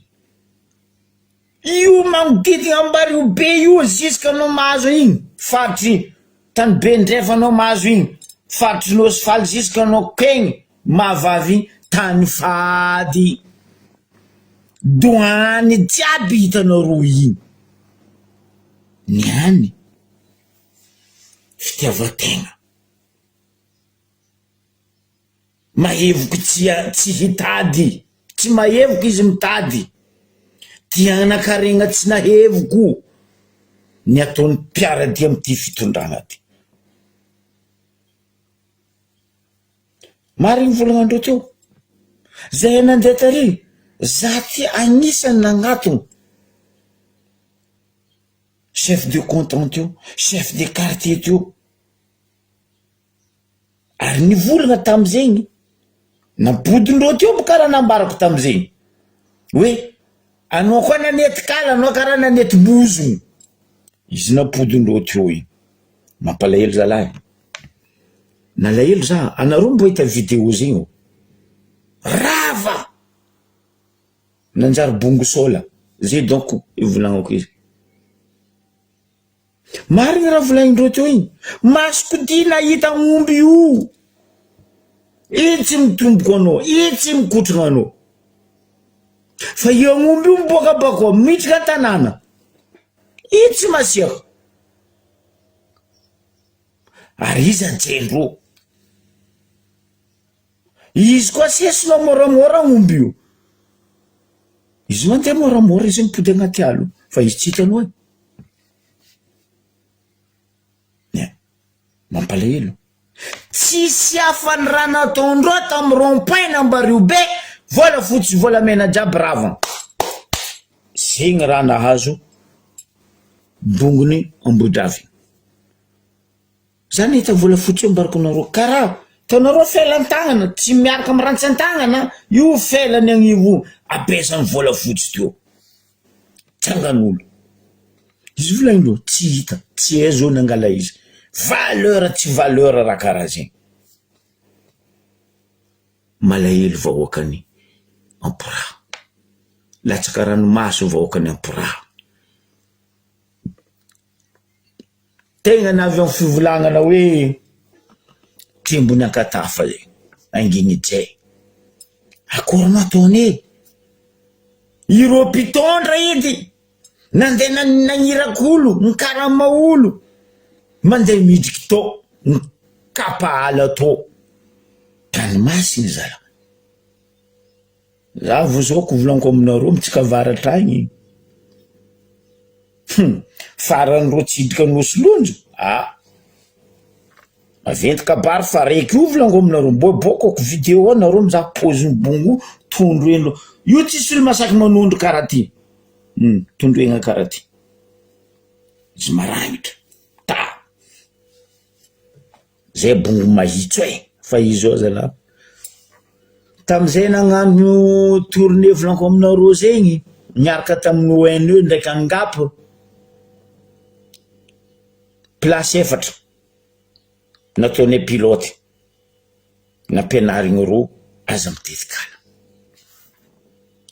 Io magnodidigna Ambario be io ziska anao mahazo igny. Faritry tany be ndrefa anao mahazo igny. Faritry nosy faly ziska anao kegny. Mahavavy tany fady. Doany jiaby hitanao roa igny. Niany fitiavan-tegna. Mahevoko tsy hitady. Tsy mahevoko izy mitady. Tia nakaregna tsy nahevoko. Ny ataony mpiaradia amity fitondrana ty. Mariny volagnandreo teo. Zay nandeha tary. Za ty anisany nagnatony. Chef de canton teo. Chef de quartier teo. Ary nivolagna tamizegny. Nabodindreo teo bokara nambarako tamizegny. Hoe anao koa nanety kala, anao karaha nanety bozogno. Izy napodindreo teo igny. Mampalahelo zalahy. Nalahelo za. Anareo mbo hita video zegny. Rava. Nanjary bongo sola. Zay donc ivolagnako izy. Marigny raha volagnindreo teo igny. Masoko ty nahita omby io. I tsy mitomboko anao. I tsy mikotrona anao. Fa io omby io miboaka bako mitrika tanàna. I tsy masiaka. Ary izy anjendro. izy koa sesinao moramora omby io izy mandeha moramora izy mipody agnaty alo fa izy tsy hitanao mampalahelo tsisy afany raha nataondro tamin'ny rond-point Nambario be vola fotsy vola mena jiaby ravana zegny raha nahazo dongony Ambodravy zany hita vola fotsy ambarako nareo karaha tanareo felan-tagnana tsy miaraka amin'ny rantsan-tagnana io felany agnivo abesany vola fotsy teo tsangan'olo izy volaindreo tsy hita tsy hay zao nangala izy valeur tsy valeur raha karaha zegny malahelo vahoakany Ampora latsaka ranomaso vahoakany Ampora tegna navy amin'ny fivolagnana hoe timbony akatafa zegny anginy jay akory nataony ireo mpitondra edy nandeha nagnirako nikarama olo mandeha midriky to nikapa ala to ranomasiny zala za vo zao ko volaniko aminareo mitsika avaratra agny farany ro tsidika nosy maventy kabary fa reky io volaniko aminareo bobokoko vidéo nareo mizaha poziny bongo tondro eno io tsisy olo masaky manondro karaha ty tondro egna karaha ty izy maragnitra zay bongo mahitso fa izo zala tamizay nagnano tournée volaniko aminareo zegny miaraka tamin'ny ONE ndraiky Angapy place efatra nataonay pilote nampianarigny reo aza mitetikala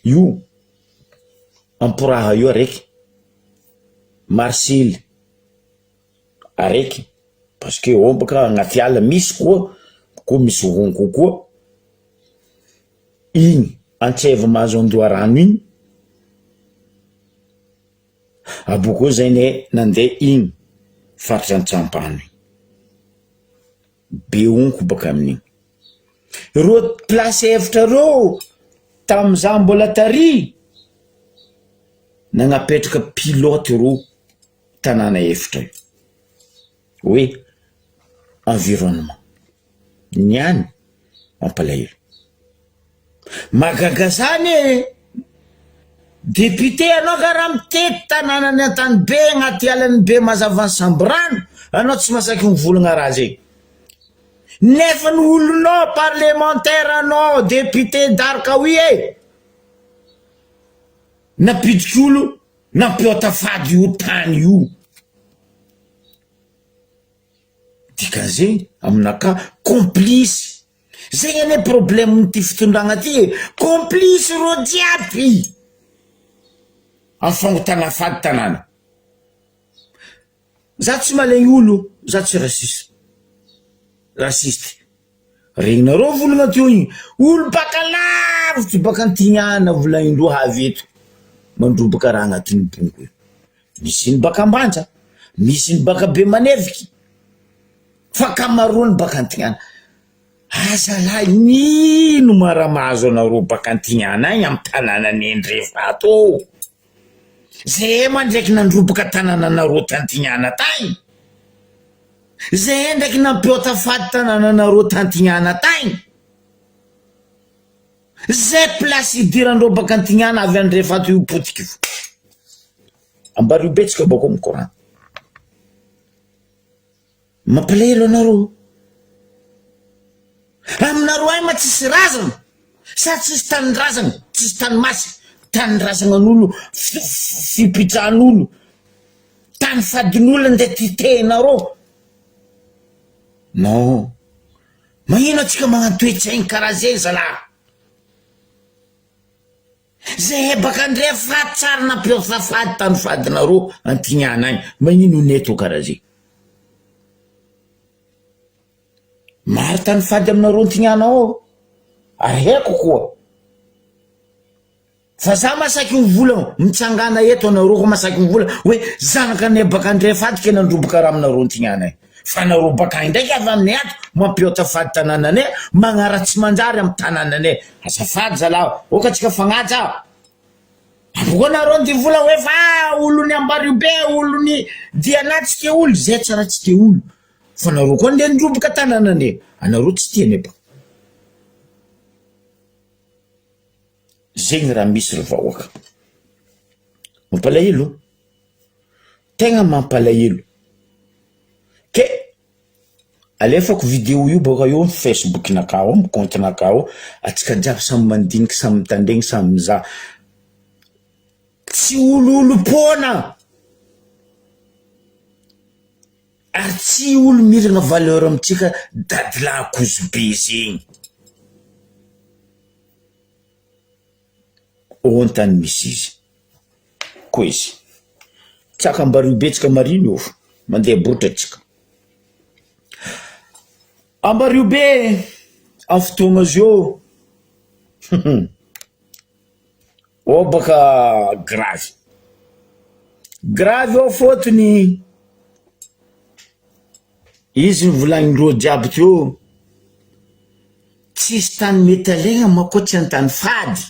io Amporaha io araiky Marsily araiky parce que ombaka agnaty ala misy koa misy ronko koa igny Antseva mahazo Andoharano igny aboko zay ne nandeha igny faritra Antsampano be onko baka amin'igny reo place efatra reo tamizah mbola tary nagnapetraka pilote reo tanàna efatra io hoe environnement niany mampalahelo magaga zany député anao ka raha mitety tanànany an-tany be agnaty alany be mazavany samborano anao tsy masaky mivolagna raha zegny nefa ny olonao parlementaire anao député daraka hoe napidiky olo nampiota fady io tany io dikan'zegny aminaka complice zegny ane problème n'ty fitondragna ty complice ro jiaby afangotana fady tanàna za tsy malegny olo za tsy rasiste regnareo volagna teo igny olo baka lavitry baka antignana volaindro haveto mandrobaka raha agnatin'ny bongo io misy ny baka Ambanja misy ny baka Bemaneviky fa kamarony baka antignana azalahy nino maramazo anareo baka antignana agny amy tanàna nendrefato zay mandraiky nandrobaka tanànanareo tantignana tagny zay ndraiky nampiota fady tanànanareo tantignana tagny zay place idirandreo baka antignana avy andrefato io potiky fo Ambario betsika bako mikorana mampalahelo anareo aminareo ay ma tsisy razana sa tsisy tanindrazana tsisy tany masy tanindrazanan'olo fipitrahan'olo tany fadin'olo andeha titenareo non magnino atsika magnantoetsaigny karaha zegny zalahy zay baka andre fady tsara nampiota fady tany fadinareo antignana agny magnino neto karaha zegny maro tany fady aminareo antignana ao ary haiko koa fa za masaky mivolagna mitsangana eto anareo ko masaky mivolagna hoe zanaka ne baka andre fady ke nandrobaka raha aminareo antignana fa nareo baka ndraiky avy amin'ny ato mampiota fady tanànanay magnaratsy manjary amin'ny tanànanay azafady zalahy oka tsika fagnaja aboka nareo ny vola hoe fa olony Ambaribe olony Dianatsika olo zay tsara tsy te olo fa nareo koa ndeha nirobaka tanànanay anareo tsy tiany ba zegny raha misy ry vahoaka mampalahelo tegna mampalahelo ke alefako video io boka io Facebook nakao am compte nakao atsika jiaby samy mandiniky samy mitandregny samy mizaha tsy olo pona ary tsy olo miragna valeur amitsika dadilahy kozobe zegny ontany misy izy koa izy tsaka Ambaribe tsika marino io mandeha botra tsika Ambaribe amin'ny fotoagna zio o baka gravy ao fotony izy mivolagnin-dreo jiaby teo tsisy tany mety alegna makoatsy an-tany fady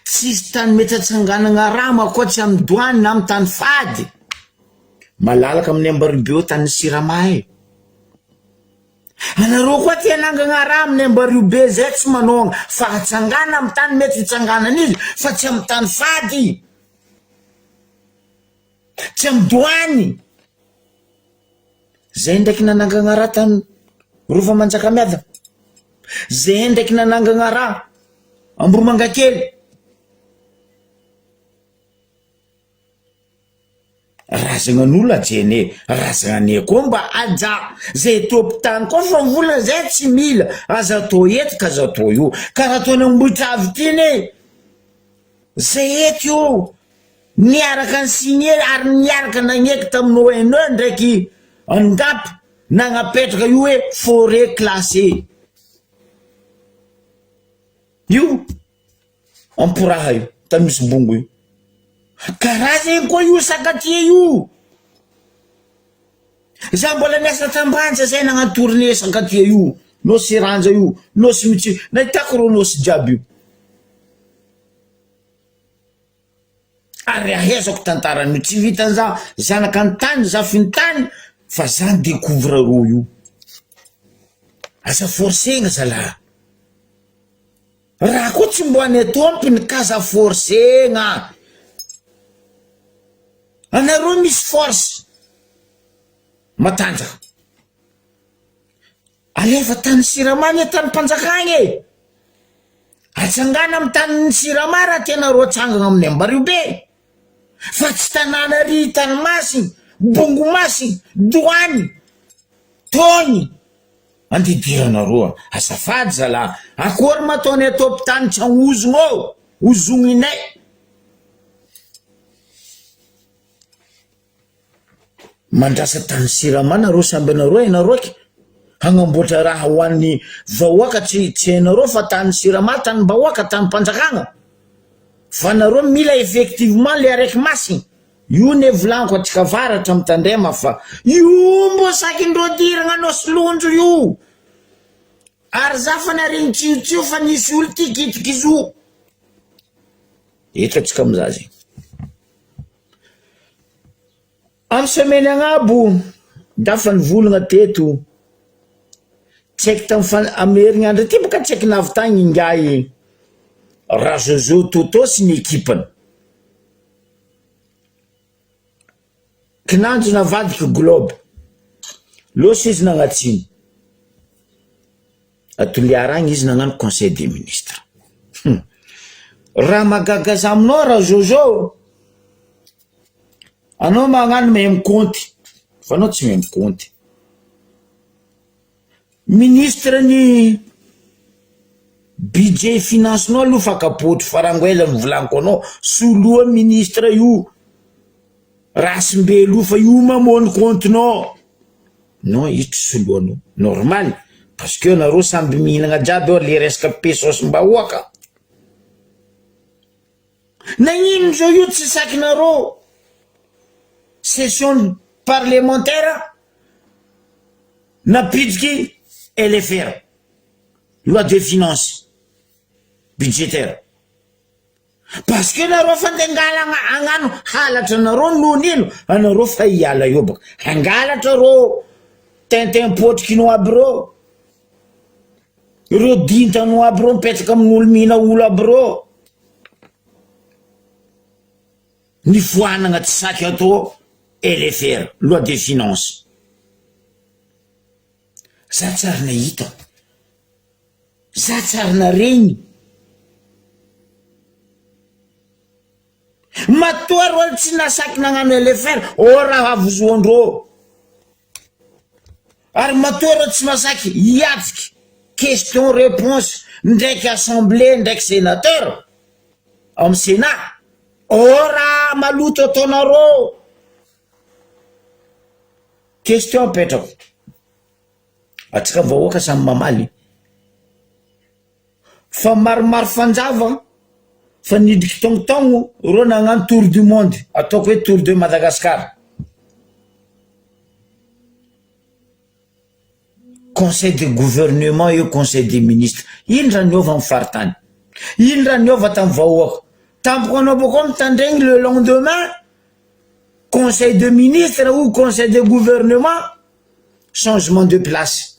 tsisy tany mety atsanganana raha makoatsy amin'ny douane na amin'ny tany fady malalaka amin'ny Ambaribe tany Sirama anareo koa tia nangana raha amin'ny Ambaribe zay tsy manao fa atsangana amin'ny tany mety itsanganana izy fa tsy amin'ny tany fady tsy amin'ny douane zay ndraiky nanangana raha tany Rova Manjakamiadana zay ndraiky nanangana raha Amboromangakely razanan'olo ajene razanane koa mba aja zay topitany koa fa vola zay tsy mila aza atao eto ka aza atao io karaha ataony ambotravy tiny zay eto io niaraka ny signé ary niaraka nagneky tamin'ny ONE ndraiky angapy nagnapetraka io hoe forêt classée io amporaha io tamisy bongo io karaha zegny koa io sakatia io za mbola niasa tambanja zay nagnatourné sakatia io nosy ranja io nosy mitsy nahitako ro nosy jiaby io ary ahezako tantarany tsy vitan'za zanaka an-tany za fintany fa za découvre ro io aza forcegna zalahy raha koa tsy mboane tompiny ka aza forcegna anareo misy force matanjaka alefa tany Sirama ny tany Panjakagny atsangana amin'ny tany Sirama raha tianareo atsangana amin'ny Ambaribe fa tsy tanàna ry Tanomasigny Bongomasigny douane tony andidiranareo azafady zalahy akory mataony atopitany tsy anozogno ozogninay mandrasa tany Sirama nareo samby anareo ianareo ky hagnamboatra raha ho an'ny vahoaka tsy hainareo fa tany Sirama tany vahoaka tany Panjakagna fa nareo mila effectivement le araiky masigny io ne volaniko atsika varatra mitandrema fa io mbo sakindreo diragna anao solonjo io ary za fa naregny tsiotio fa nisy olo tikitiky izo eto atsika amiza zegny amin'ny semaine agnabo dafa nivolagna teto tsy haiky tamin'ny amerignandro ty boka tsy haiky navy tagny ingay raha Jojo Toto sy ny ekipany kinanjo navadiky Globe loso izy nagnatsino atoliaragny izy nagnano conseil des ministres raha magagaza aminao raha Jojo anao magnano même compte fa anao tsy même compte ministre ny budget finance no aloha fakapotro farangoela mivolaniko anao soloa ministre io rasim-belo fa io mamony comptenao non io tsy soloanao normal parce que nareo samby mihinagna jiaby eo le resaka pesos mbahoaka nagnino zao io tsy sakinareo session parlementaire napitriky LFR, loi de finances budgétaire. Parce que nareo fandengala agnano halatra nareo nonino anareo fa hiala io baka hangalatra ro tintin-potrikinao aby reo dintanao aby reo mipetraka amin'olo mihina olo aby reo ny foanagna tsy saky atao LFR, loi de finances. Za tsara nahita, za tsara naregny. Matoa ro tsy nasaky nagnano LFR raha avozoandreo. Ary matoa ro tsy masaky hiatriky question réponse ndraiky assemblée ndraiky sénateur amin'ny sénat raha maloto ataonareo. Question apetrako, atsika vahoaka samy mamaly fa maromaro fanjava fa nidriky tongotongo ro nagnano tour du monde, ataoko hoe tour de Madagascar. Conseil de gouvernement io conseil des ministres, ino raha niova amin'ny faritany, ino raha niova tamin'ny vahoaka. Tampoko anao boko mitandregny le lendemain conseil de ministre ou conseil de gouvernement, changement de place.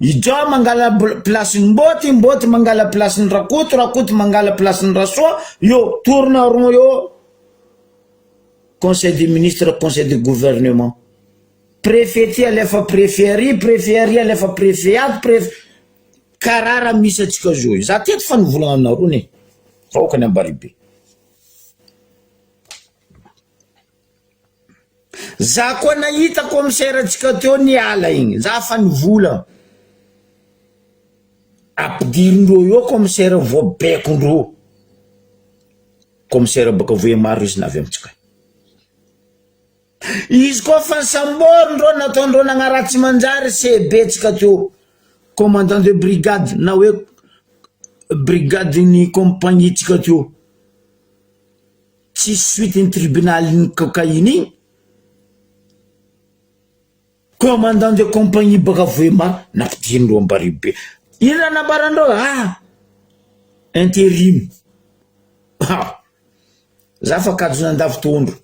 Idrao mangala place Mboty, Mboty mangala place Rakoto, Rakoto mangala place Rasoa, yo tourne rond yo. Conseil des ministres, conseil de gouvernement. Préfet alefa préfet, préfet alefa préfet, karara misy atsika zo. Za teto fa nivolagna aminareo ne. Vahoaka ny Ambaribe. Za koa nahita commissaire atsika teo niala igny, za fa nivola. Ampidirindreo io commissaire voabekondreo. Commissaire baka Voemaro izy navy amitsika. Izy koa fa samborindreo nataondreo nagnaratsy manjary CB tsika teo. Commandant de brigade na hoe brigade ny compagnie tsika teo. Tsy suite ny tribunal ny cocaïne igny. Commandant de compagnie baka Voemaro nampidirindreo Ambaribe. Ina nabarandreo intérim. Za fa kadona andavitondro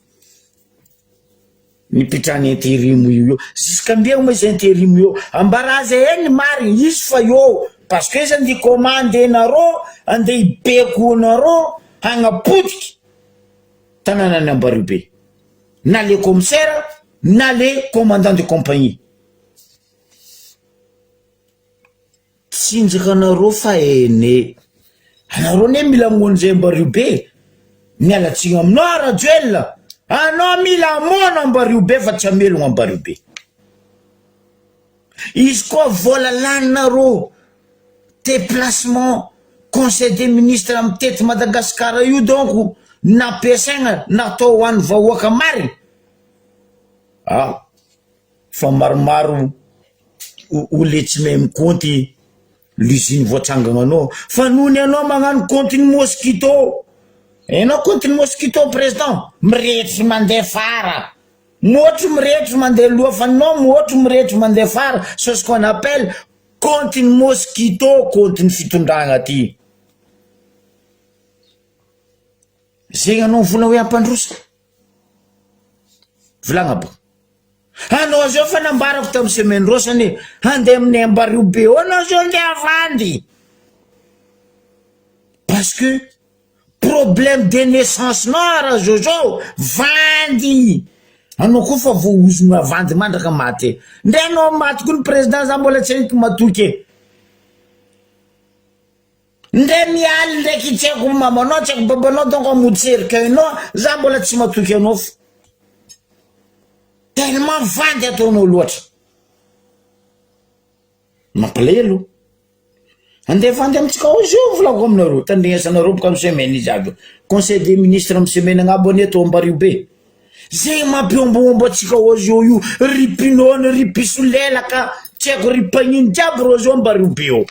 nipitrany intérim io jusqu'ambia mo izy intérim io ambaraza eny marigny izy fa io parce que izy andi commande nareo ande ibeko nareo hagnapotiky tanànany Ambaribe na le commissaire na le commandant de compagnie. Tsinjaka nareo fa ene anareo ne mila monjay Ambaribe mialatsiny aminao Rajoelina. Anao mila mono Ambaribe fa tsy amelogno Ambaribe. Izy koa vola laninareo déplacement conseil des ministres amin'ny tety Madagascar io donc nampiasaigna natao ho an'ny vahoaka marigny. Fa maromaro ole tsy mahay mikonty l'usine voatsangana anao fa nony anao magnano compte-ny mosquito. Enao compte-ny mosquito président miretry mandeha fara, motro miretry mandeha loha fa anao motro miretry mandeha fara. C'est ce qu'on appelle compte-ny mosquito, compte-ny fitondragna aty. Zegny anao vola hoe ampandrosa volagna ba anao zao fa nambarako tamin'ny semaine rosany handeha amin'ny Ambaribe anao zao andeha avandy parce que problème de naissance nora zao vandy anao koa fa voozona vandy mandraka maty nde anao maty koa ny président za mbola tsy haiko matoky nde mialy ndraiky tsy haiko mamanao tsy haiko babanao donc amody cercueil-nao za mbola tsy matoky anao fa tellement vandy ataonao loatra mampalelo andeha vandy amitsika ozy io volako aminareo tandrignasanareo boka amin'ny semaine izy aby conseil des ministres amin'ny semaine agnabo any atao Ambaribe zegny mampiomboombo atsika ozy io ripinony ripisolelaka tsy haiko ripagniny jiaby ro zao Ambaribe io.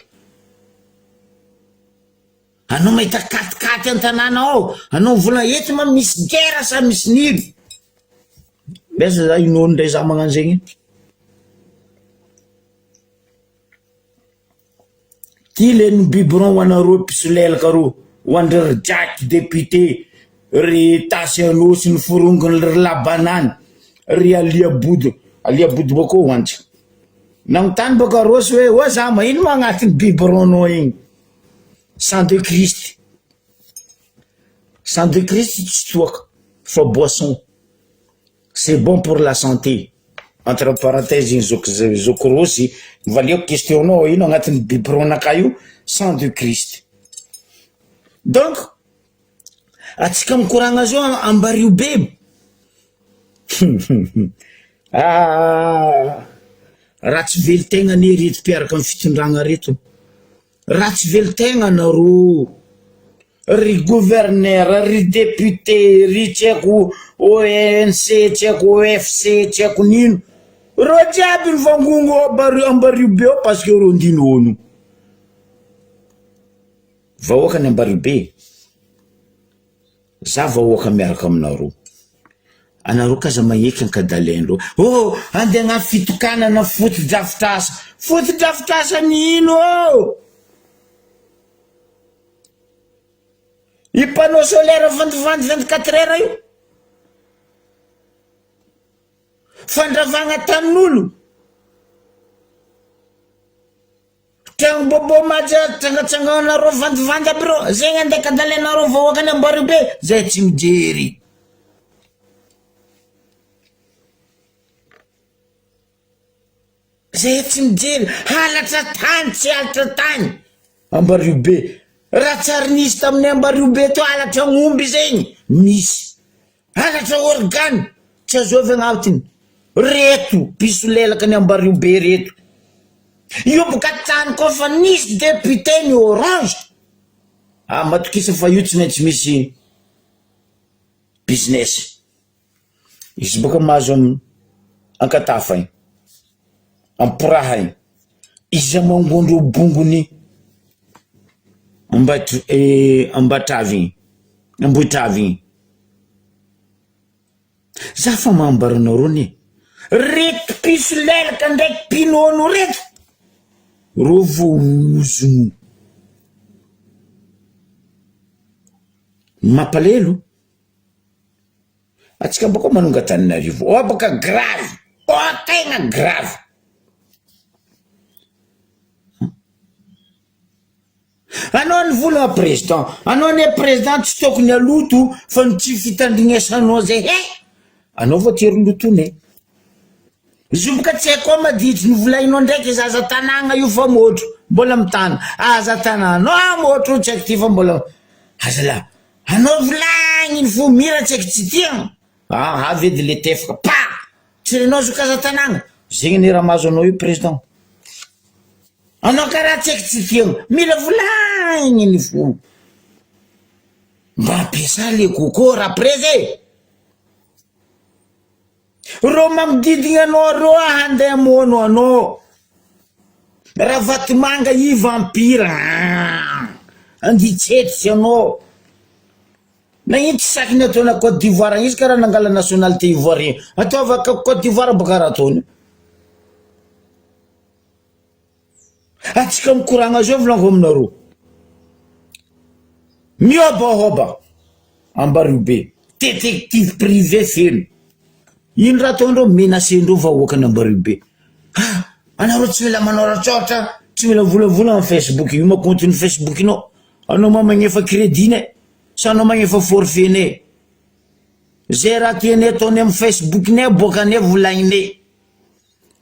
Anao mahita katikaty an-tanàna ao anao volana eto ma misy guerre sa misy nino besa za inony ndray za magnano zegny Tileny biberon ho anareo pisolelaka ro ho andry Jack député ry tasy anao sy ny forongony ry labanany ry aliabody bako ho antsika nagnontany baka rosy hoe oa za maino ma agnatin'ny biberonao igny sang de Christ tsy toaka fa boisson c'est bon pour la santé entre parenthèses igny zoko rosy valiako questionnao ino agnatin'ny biberonaka io sang de Christ donc atsika mikoragna zao ambario be ratsy velo tegna ne reto mpiaraka amin'ny fitondragna reto ratsy velo tegna nareo ry gouverneur ry député ry tsy haiko ONC tsy haiko OFC tsy haiko nino ro jiaby mivangongo ambario be ao parce que ro ndinono vahoaka ny ambario be za vahoaka miaraka aminareo anareo kaza maheky ankadalainareo andeha agnaty fitokanana fotodrafitrasa nino i panneau solaire vandivandy 24 heures io fandravagna tanin'olo tiagno bobo maja tsangatsanganareo vandivandy aby reo zegny andeha kadalainareo vahoaka ny ambario be zay tsy mijery halatra tany tsy halatra tany ambario be raha tsary nisy tamin'ny ambario be to halatra ng'omby zegny nisy halatra organe tsy azovy agnatiny reto piso lelaka ny ambario be reto io boka tany koa fa nisy député ny orange matokisa fa io tsy maintsy misy business izy boka mahazo ankatafa igny ampiraha igny izy mangondro bongony amboitravy igny za fa mambaranareo ni reto piso lelaka ndraiky pinono reto ro voozogno mampalelo atsika baka manonga Taninarivo baka grave tegna grave anao ny volagna président anao ny président tsy tokony aloto fa ny tsy fitandrignesanao zay anao voatery lotone izy boka tsy haiko maditry ny volainao ndraiky zaza tanàgna io fa motro mbola mitany aza tanàna motro tsy haiko ty fa mbola azala anao volagny ny fo mira tsy haiko tsy tiagna avy edy le tefaka tsy renao zo kaza tanàgna zegny ny raha mahazo anao io président anao karaha tsy haiko tsy tiagna mila volagny ny fo mba ampiasa le koko raha preze ro magnodidigna anao ro handeha mono anao raha vatomanga i vampira anditsetry anao nagnino tsy sakiny ataona Côte d'Ivoire izy karaha nangala nationalité ivoirien ataovaka Côte d'Ivoire baka raha ataony atsika mikoragna zao volagno aminareo miobaoba ambario be détective privé feno ino raha ataondreo menacendreo vahoaka ny ambario be anareo tsy mila manoratsotra tsy mila volavola amin'ny Facebook io makontiny Facebook inao anao magnefa crédit ne sa anao magnefa forfait ne zay raha tiane ataony amin'ny Facebook ne bokane volagne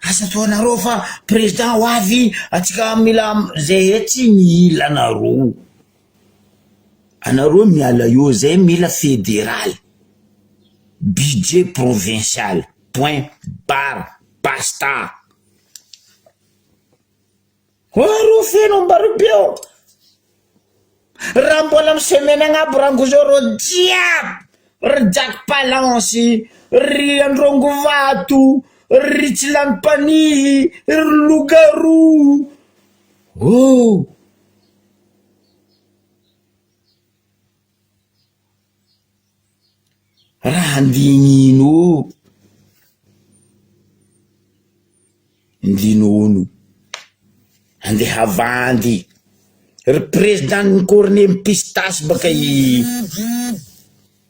asa to anareo fa président ho avy atsika mila zay tsy mila anareo miala io zay mila fédéral budget provincial point barre basta ro feno ambario be raha mbola misemena agnabo rango zao ro jiaby ry Jack Palance ry Androngo Vato ry Tsilampanihy ry Lougarou raha andignino ndinono andeha vandy ry président corne pistasy baka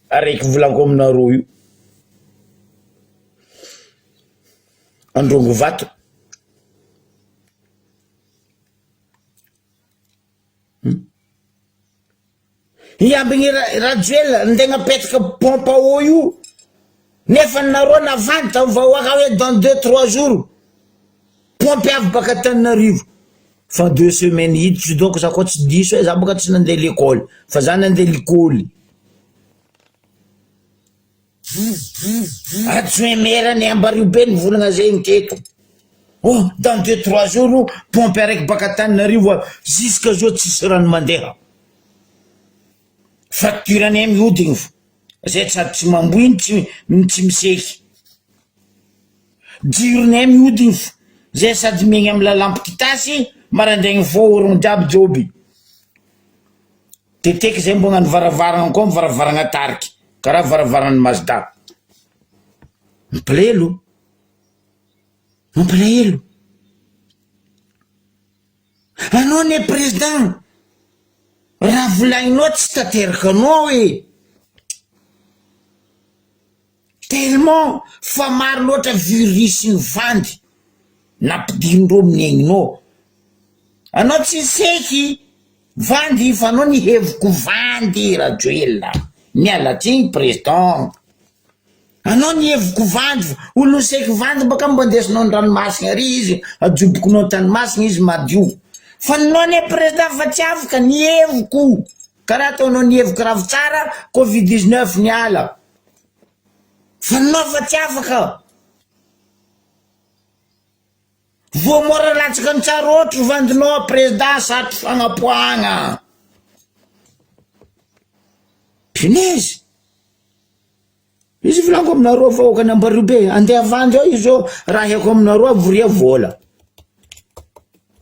araiky volako aminareo io Androngo Vato. Iambigny Rajoel ndegna petraka pompe à eau io nefa nareo navanta vahoaka hoe dans 2-3 jours pompe avy baka Tananarivo fa 2 semaines hiditra donc za koa tsy diso hoe za baka tsy nandeha l'école fa za nandeha l'école adjoint maire ny Ambaribe nivolagna zegny teto. Oh, dans 2-3 jours pompe araiky baka Tananarivo jusqu'à zao tsisy rano mandeha facture-ny mihodigny fo zay sady tsy mamboiny tsy miseky jirony mihodigny fo zay sady megny amy lalampo kitasy marandraigny voorogny jiaby joby teteky zay mbo gnano varavaragna koa varavaragna tariky karaha varavaragny Mazda mampalahelo anao ne président raha volagninao tsy tateraka anao e tellement fa maro loatra virus ny vandy nampidinindreo amin'ny aigninao anao tsy seky vandy fa anao ny hevoko vandy Rajoel mialatsigny président anao ny hevoko vandy olo seky vandy baka mbo andesinao an-dranomasina ary izy ajobokonao tanomasina izy madio fa anao ne président fa tsy afaka ny hevoko karaha ataonao ny hevoko ravitsara Covid-19 niala fa anao fa tsy afaka voamora latsaka ny tsara ohatry vandinao président satry fagnapoagna punaise izy volako aminareo vahoaka ny Ambaribe andeha vandy ao izy ao raha haiko aminareo avoria vola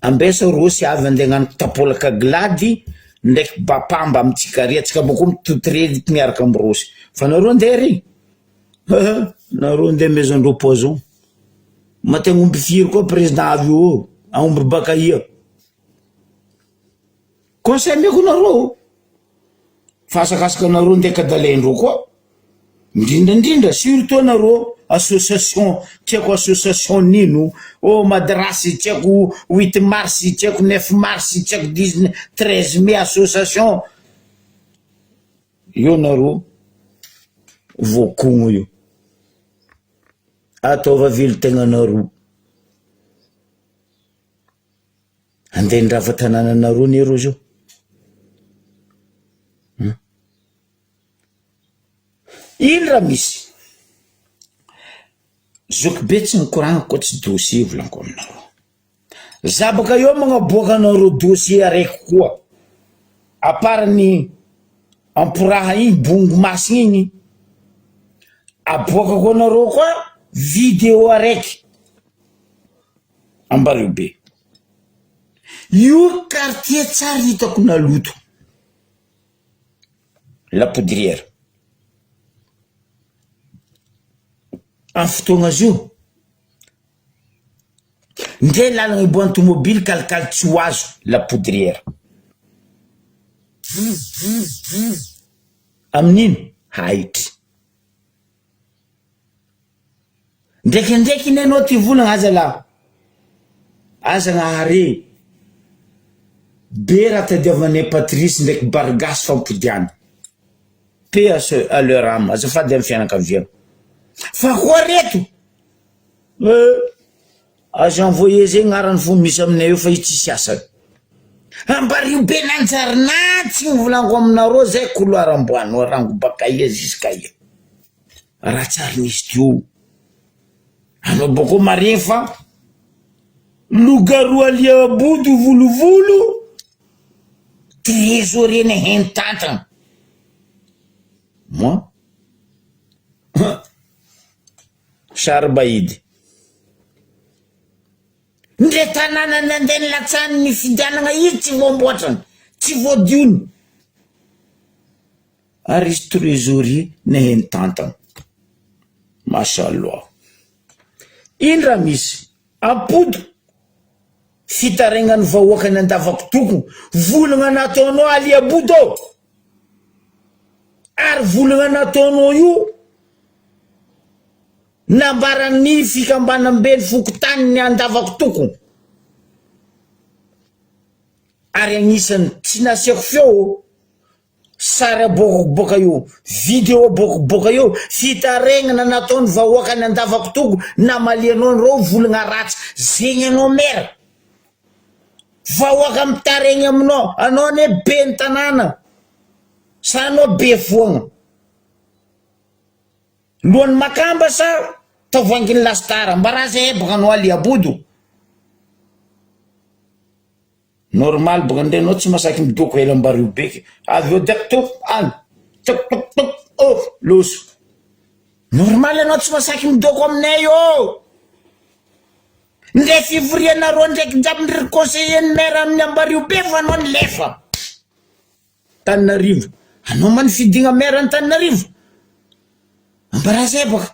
ambesa rosy avy andeha gnano tapolaka glady ndraiky bapamba amitsikaria tsika boko mitotoreziky miaraka amy rosy fa nareo andeha ry nareo andeha maison de repos mategna omby firy koa président avy io aomby baka ia conseil meko nareo fa asakasaka nareo ndeka dalendreo koa indrindra surtout nareo association tiako association nino o madrasy tiako 8 mars tiako 9 mars tiako 13 mai association io nareo voakogno io ataova vily tegna nareo andeha ndrava tanàna nareo nero zao ino raha misy zoky be tsy nikoragna koa tsy dossier volanko aminareo za baka eo magnaboaka nareo dossier araiky koa aparany amporaha igny bongo masigny igny aboaka koa nareo koa vidéo araiky Ambaribe io quartier tsara hitako naloto La Poudrière en fotoagna zio ndre lalagna iboahany tomobily kalikaly tsy ho azo La Poudrière amin'ino haitry ndraikindraiky iny anao ty volagna aza la aza gnahare be raha tadiavanay Patrice ndraiky Bargasy fampodiany pe à leur âme azafady amy fianakaviana fa koa reto azo envoyer zegny agnarany fo misy aminay eo fa io tsisy asany Ambaribe nanjarinatsy ny volanko aminareo zay couloir amboanao rango baka ia jusqu'à ia raha tsara nisy tio anao boko mariny fa loup-garou alia body volovolo trésorier ny hentantana moi Sarbahidy ndre tanàna nandeha nilatsany ny fidianagna izy tsy voamboatrany tsy voadiony ary izy trésorier ny hentantana machallah ino raha misy ampody fitaregnany vahoakany andavako toko volagna nataonao aliabodo ary volagna nataonao io nambarany fikambanam-beny fokotaniny andavako toko ary agnisany tsy nasiako feo sary boka io video boka io fitaregnana nataony vahoakany andavako toko na malianao ro volagna ratsy zegny anao mera vahoaka mitaregny aminao anao ne be ny tanàna sa anao be foagna lohan'ny makamba sa tavanginy lastara mbaraza ebaka anao aliabodo normal boka ndre anao tsy masaky midoko ela mbario beky avy eo dak any tok loso normal anao tsy masaky midoko aminay io ndre fivorianareo ndraiky jabondry conseiller maire amin'ny ambario be fa anao nilefa Tananarivo anao man fidigna maire ny Tananarivo ambaraza ebaka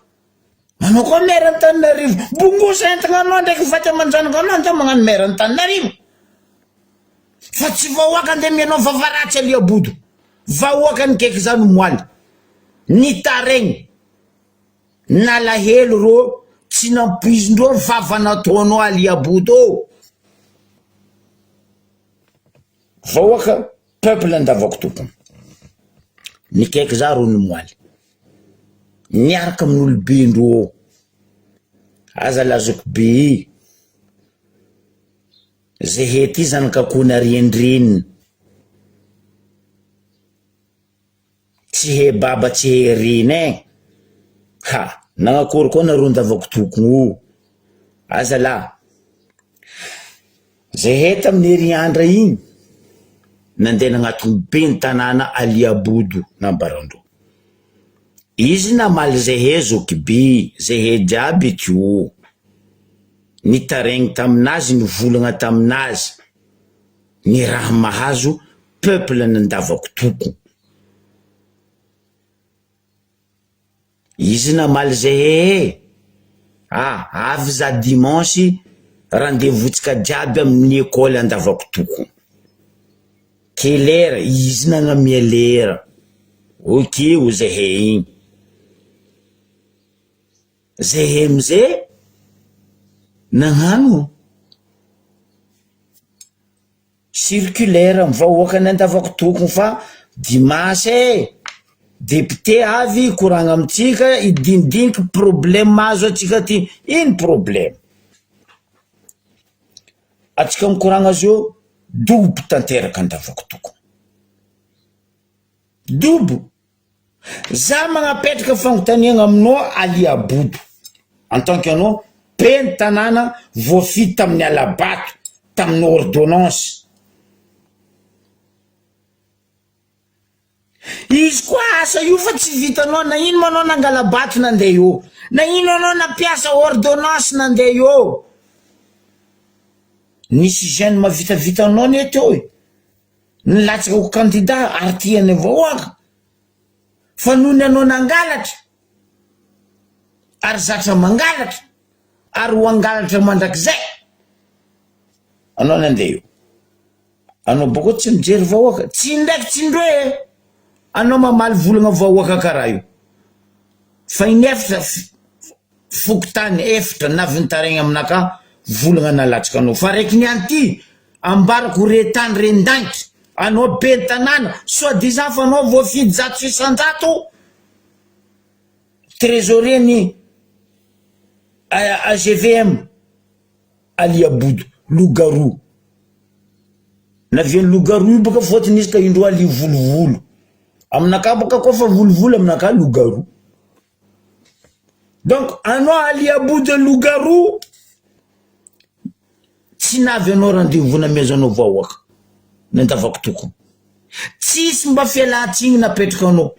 anao koa maire ny Tananarivo bongosa entagna anao ndraiky vaty amanjanaka anao nda magnano maire ny Tananarivo fa tsy vahoaka ndemy anao vavaratsy aliabodo vahoaka ny keky zany moaly nitaregny nalahelo ro tsy nampoizindreo vavanataonao aliabodo vahoaka peuple andavako toko nikaiky za ro ny moaly niaraka amin'olobendro aza lazako be zay hety zany kakona riendreniny tsy he baba tsy he riny ha nagnakory koa nareo andavako tokogno aza la zay hety amin'ny heriandra igny nandeha nagnatony be ny tanàna aliabodo nambarandro izy namaly zay he zokiby zay he jiaby tio nitaregny taminazy ny volagna taminazy ny raha mahazo peuple nandavako toko izy namaly zay he avy za dimanche rendez-vous-tsika jiaby amin'ny école andavako toko ke lera izy nagnamia lera ok o zay he igny zay he amizay nagnano circulaire mivahoaka ny andavako tokony fa dimanche député avy koragna amitsika idinidiniky problème mahazo atsika ty ino problème atsika mikoragna azy io dobo tanteraka andavako tokony dobo za magnapetraka fagnontaniagna aminao aliabodo en tant que anao be ny tanàna voafity tamin'ny alabato tamin'ny ordonnance izy koa asa io fa tsy vitanao na ino manao nangalabato nandeha io na ino anao nampiasa ordonnance nandeha io nisy jeune mavitavitanao ny eto nilatsaka ho candidat ary tiany vahoaka fa noho ny anao nangalatra ary zatra mangalatra ary ho angalatra mandrakizay anao nandeha io anao boko tsy mijery vahoaka tsy ndraiky tsy ndroe anao mamaly volagna vahoaka karaha io fa inefitra fokotany efitra navintaregny aminaka volagna nalatsaka anao fa raiky niany ty ambarako retany rendagnitra anao be tanàna soi-disant fa anao voafidy 600 trésorier ny AGVM aliabodo loup-garou naviany loup-garou io baka fotiny izy ka indro ali volovolo aminaka baka koa fa volovolo aminaka loup-garou donc anao aliabodo loup-garou tsy navy anao rendez-vous na maison anao vahoaka nandavako tokony tsisy mba fialatsigny napetraka anao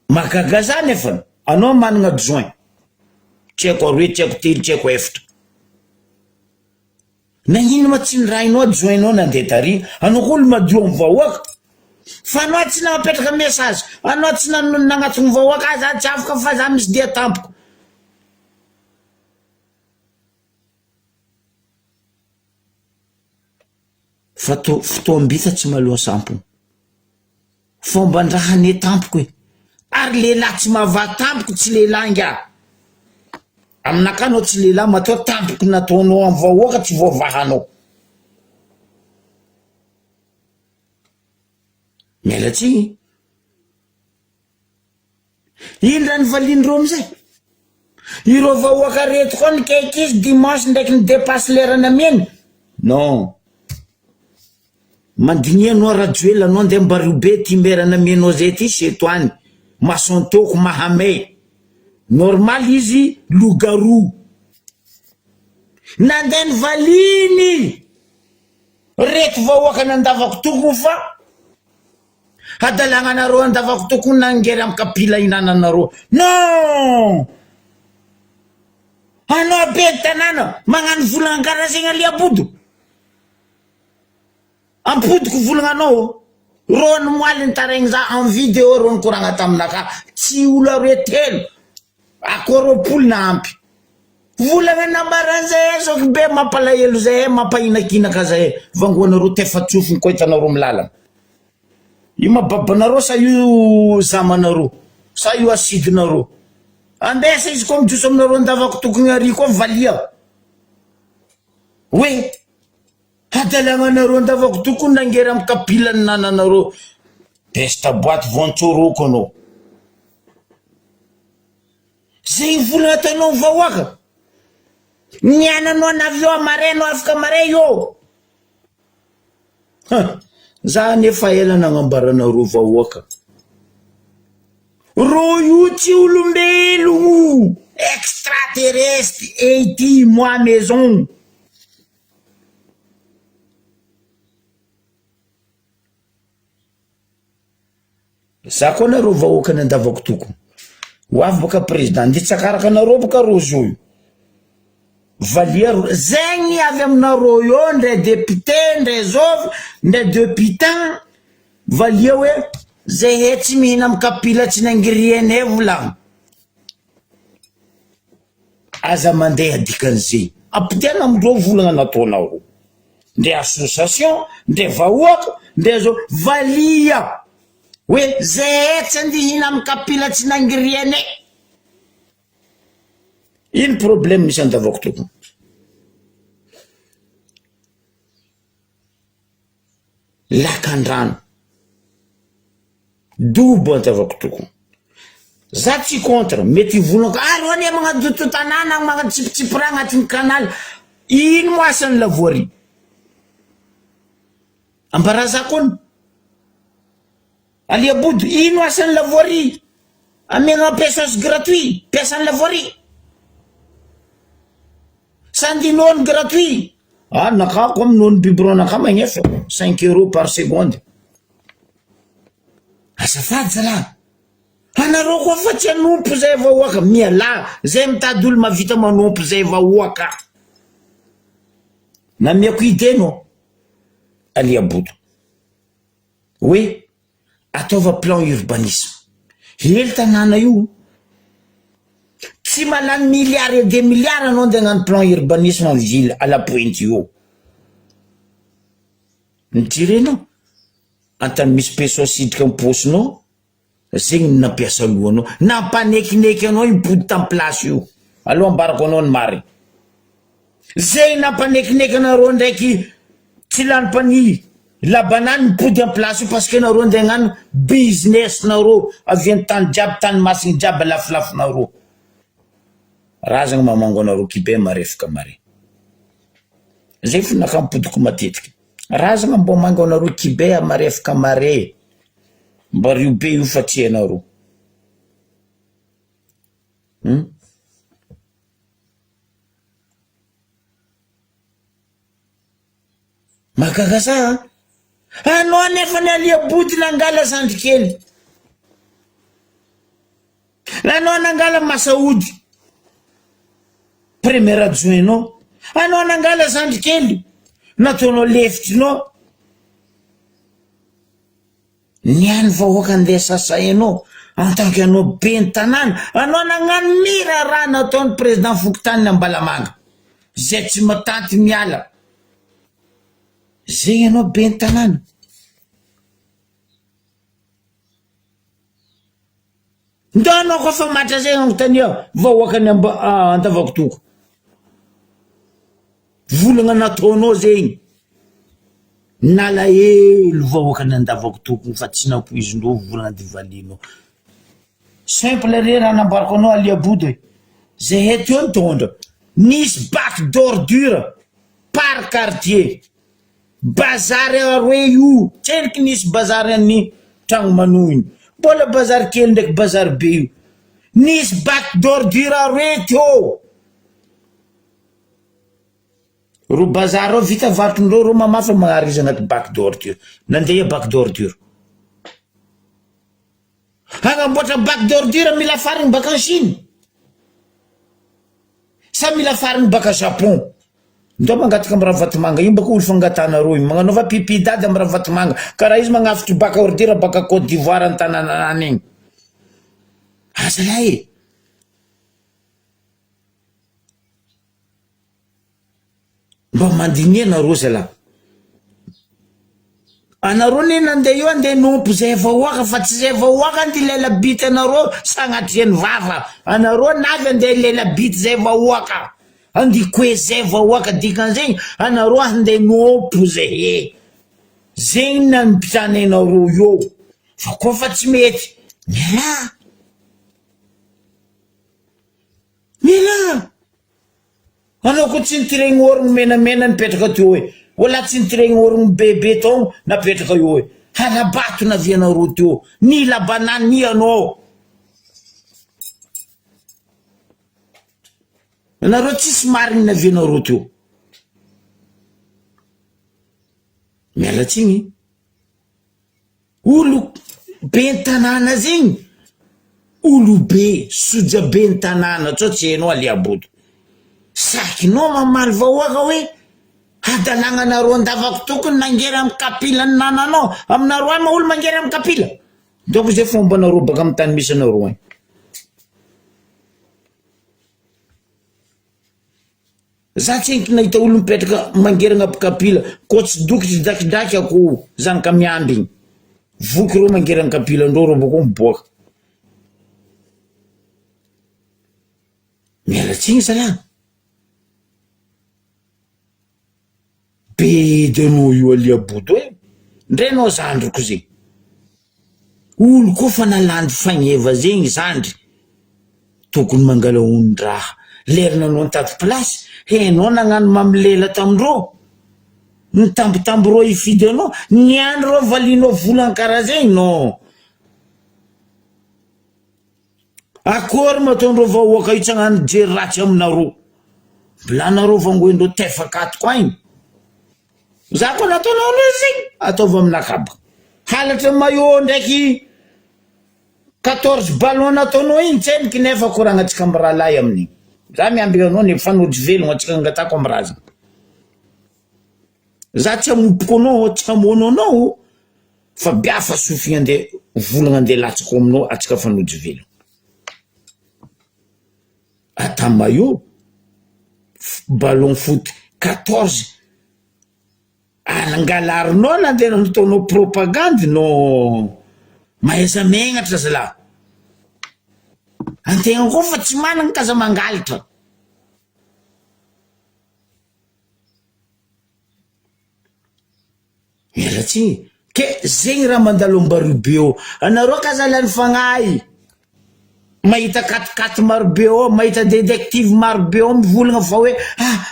magaga zany efa anao managna adjoint tsy haiko aroe tsy haiko telo tsy haiko efatra na ino ma tsy nirainao adjointinao nandeha tary anao koa olo madio amin'ny vahoaka fa anao tsy napetraka message anao tsy nagnatony vahoaka aza tsy afaka fa za misy dia tampoko fotoam-bitsa tsy maloha sampo fomban-draha ne tampoko e ary lehilahy tsy mahavaha tampoko tsy lehilahy nga aminaka anao tsy lehilahy matao tampoko nataonao amin'ny vahoaka tsy voavahanao mialatsiny indra ny valindreo amizay ireo vahoaka reto koa ny kaikizy dimanche ndraiky ny dépasse lerana mieny non mandinianao rajoela anao ndeha mbario be ty merana mienao zay ty setoany masantoko mahamay normal izy loup-garou nandeha ny valiny reto vahoaka nandavako toko fa hadalagna anareo andavako toko nangery amin'ny kapila inananareo non anao be tanàna magnano volan-karazegna liabodo ampodiko volagnanao ro ny moaliny taregny za en vidéo ro ny koragna taminaka tsy olo aroe telo akoropolo na ampy volagna nambaran'zay soky be mampalahelo zay mampahinakinaka zay vangoanareo tefa-tsofiny koa hitanareo milalana io mababanareo sa io zamanareo sa io asidinareo ambesa izy koa mijoso aminareo andavako tokony ary koa valia hoe hadalagnanareo andavako tokony nangery amin'ny kapilany nananareo pesta boaty voantsoroko anao zay volana ataonao vahoaka niananao anavy eo amarenao afaka mare io za nefa ela nagnambaranareo vahoaka ro io tsy olombelogno extraterrestre ety moi maison za koa nareo vahoaka ny andavako toko ho avy baka président nde tsakaraka anareo baka rozo io valia zegny avy aminareo io ndray député ndray zovy ndray députant valia hoe zay he tsy mihina amin'ny kapila tsy nangirianay volagna aza mandeha dikan'izay ampitena amindreo volagna nataonao ndray association ndray vahoaka ndray zao valia hoe zay tsy andihina amin'ny kapila tsy nangirianay ino problème misy andavako tokony lakan-drano dobo andavako tokony za tsy contre mety volonako aro ane magnadoto tanàna magnatsipitsipira agnatin'ny canal ino mo asany lavoary ambaraza koa aliabodo ino asany lavoary amena pesos gratuit piasan'ny lavoary sandinony gratuit nakako aminony biberonaka magnefa 5 euros par seconde azafady zalahy anareo koa fa tsy anompo zay vahoaka miala zay mitady olo mavita manompo zay vahoaka namiako ideno aliabodo hoe ataova plan urbanisme hely tanàna io tsy malany milliards et des milliards anao nde hagnano plan urbanisme en ville à la pointe io nidirenao antany misy peso asidika amposinao zegny nampiasa lohanao nampanekineky anao impody tam place io aloha ambarako anao ny mary zay nampanekineky anareo ndraiky tsy lany-pani labanany mipody am place io parce que nareo nde hagnano business nareo aviany tany jiaby tany masiny jiaby lafilafinareo razagna mamango anareo kibe marefaka mare zay fo nakampodiko matetiky razagna mbo mango anareo kibe marefaka mare mba rio be io fa tsy anareo makakasa anao nefa ny aliabody nangala zandrikely anao nangala masaody premier adjoint anao nangala zandrikely nataonao lefitrinao niany vahoaka andeha sasainao en tant que anao be ny tanàna anao nagnano mira raha nataony président Fokontany Ambalamanga zay tsy matanty miala zegny anao be ny tanàna. Ndao anao koa fa matra zegny agnontania vahoakany Antavakotoko. Volagna nataonao zegny nalahelo vahoakany Antavakotoko fa tsy nampoizindreo volagna divalinao. Simple re raha nambarako anao Aliabody zay eto eo nitondra nisy bac d'ordure par quartier. Bazary aroe io tseniky nisy bazary any tragno manohiny, mbola bazary kely ndraiky bazary be io, nisy bac d'ordure aroe teo. Ro bazary ao vita vatondreo ro mamafa magnarizy agnaty bac d'ordure. Nandeha bac d'ordure hagnamboatra bac d'ordure mila fariny baka Chine sa mila fariny baka Japon. Ndao mangataka amiraha vatomanga io bako olo fangatanareo io magnanova pipidady amiraha vatomanga karaha izy magnafitry bac ordure baka Côte d'Ivoire antananany igny. Asa lahy mba mandigny anareo zala. Anareo ne nandeha io andeha nompo zay vahoaka fa tsy zay vahoaka andy lela bity anareo sagnatriany vava. Anareo navy andeha lela bity zay vahoaka andi koe zay vahoaka dikan'zegny anareo andeha nompo zay zegny nampitrany anareo io fa koa fa tsy mety mila anao koa tsy nitiregny orogno menamena nipetraka teo hoe wala tsy nitiregny orogno bebe tao napetraka io hoe halabato na vianareo teo ni labanany anao. Anareo tsisy marigny na vianareo teo. Mialatsigny olo be ny tanàna zegny olo be soja be ny tanàna tsao tsy hainao Aliabody sakinao mamaly vahoaka hoe hadalagna anareo Antavakotoko mangera amin'ny kapila ny nananao aminareo any olo mangera amin'ny kapila. Donc zay fomba anareo baka amin'ny tany misy anareo any. Za tsy enky nahita olo mipetraka mangeragna kapila koa tsy dokitry dakidaky ako zanaka miamby igny voky reo mangeragna kapila andreo reo bako miboaka. Mialatsigny zala be denao io Aliabody hoe ndrenao zandriko zegny olo koa fa nalandy fagneva zegny zandry tokony mangala ondraha lerina anao nitady place henao nagnano mamolela tamindreo nitambitamby ifidy anao niandro reo valinao volana karaha zegny no akory mataondreo vahoaka io tsy hagnano jery ratsy aminareo mbola nareo vangoendreo tefakaty koa igny. Za koa nataonao zegny ataova aminakaba halatra maillot ndraiky 14 ballon nataonao igny tseniky nefa korangatsika amin'ny raha lahy amin'igny. Za miamby anao ne fanojy velogna atsika angatako amin'ny raha zegny. Za tsy hamompoko anao tsy hamono anao fa biafa sofigna andeha volagna andeha latsako aminao atsika fanojy velogna. Ata maillot ballon foot 14 angalarinao nandeha nataonao propagande no mahaiza megnatra zala antegna koa fa tsy managna kaza mangalatra. Mialatsigny ke zegny raha mandalo ambariobe eo anareo kazalany fagnahy mahita katikaty marobe ao mahita détective marobe ao mivolagna fa hoe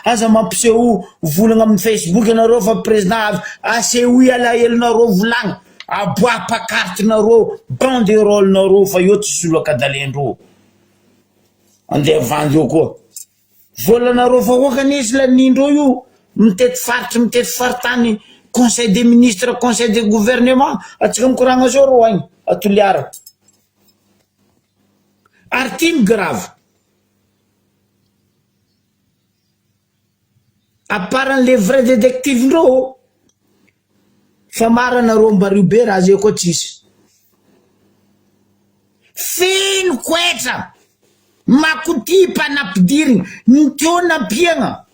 aza mampiseho volagna amin'ny Facebook anareo fa président asehoy alahelonareo volagna aboapakaritynareo banderole-nareo fa io tsy solakadalendreo andeha vandy eo koa volanareo vahoaka nisy lanindreo io mitety faritany conseil des ministres conseil de gouvernement atsika mikoragna zao reo agny atoliara artime grave à part les vrais détectives ndreo fa maranareo mbariobe raha zay koa tsisy feno koetra makoty mpanampidirigny niteo nampiagna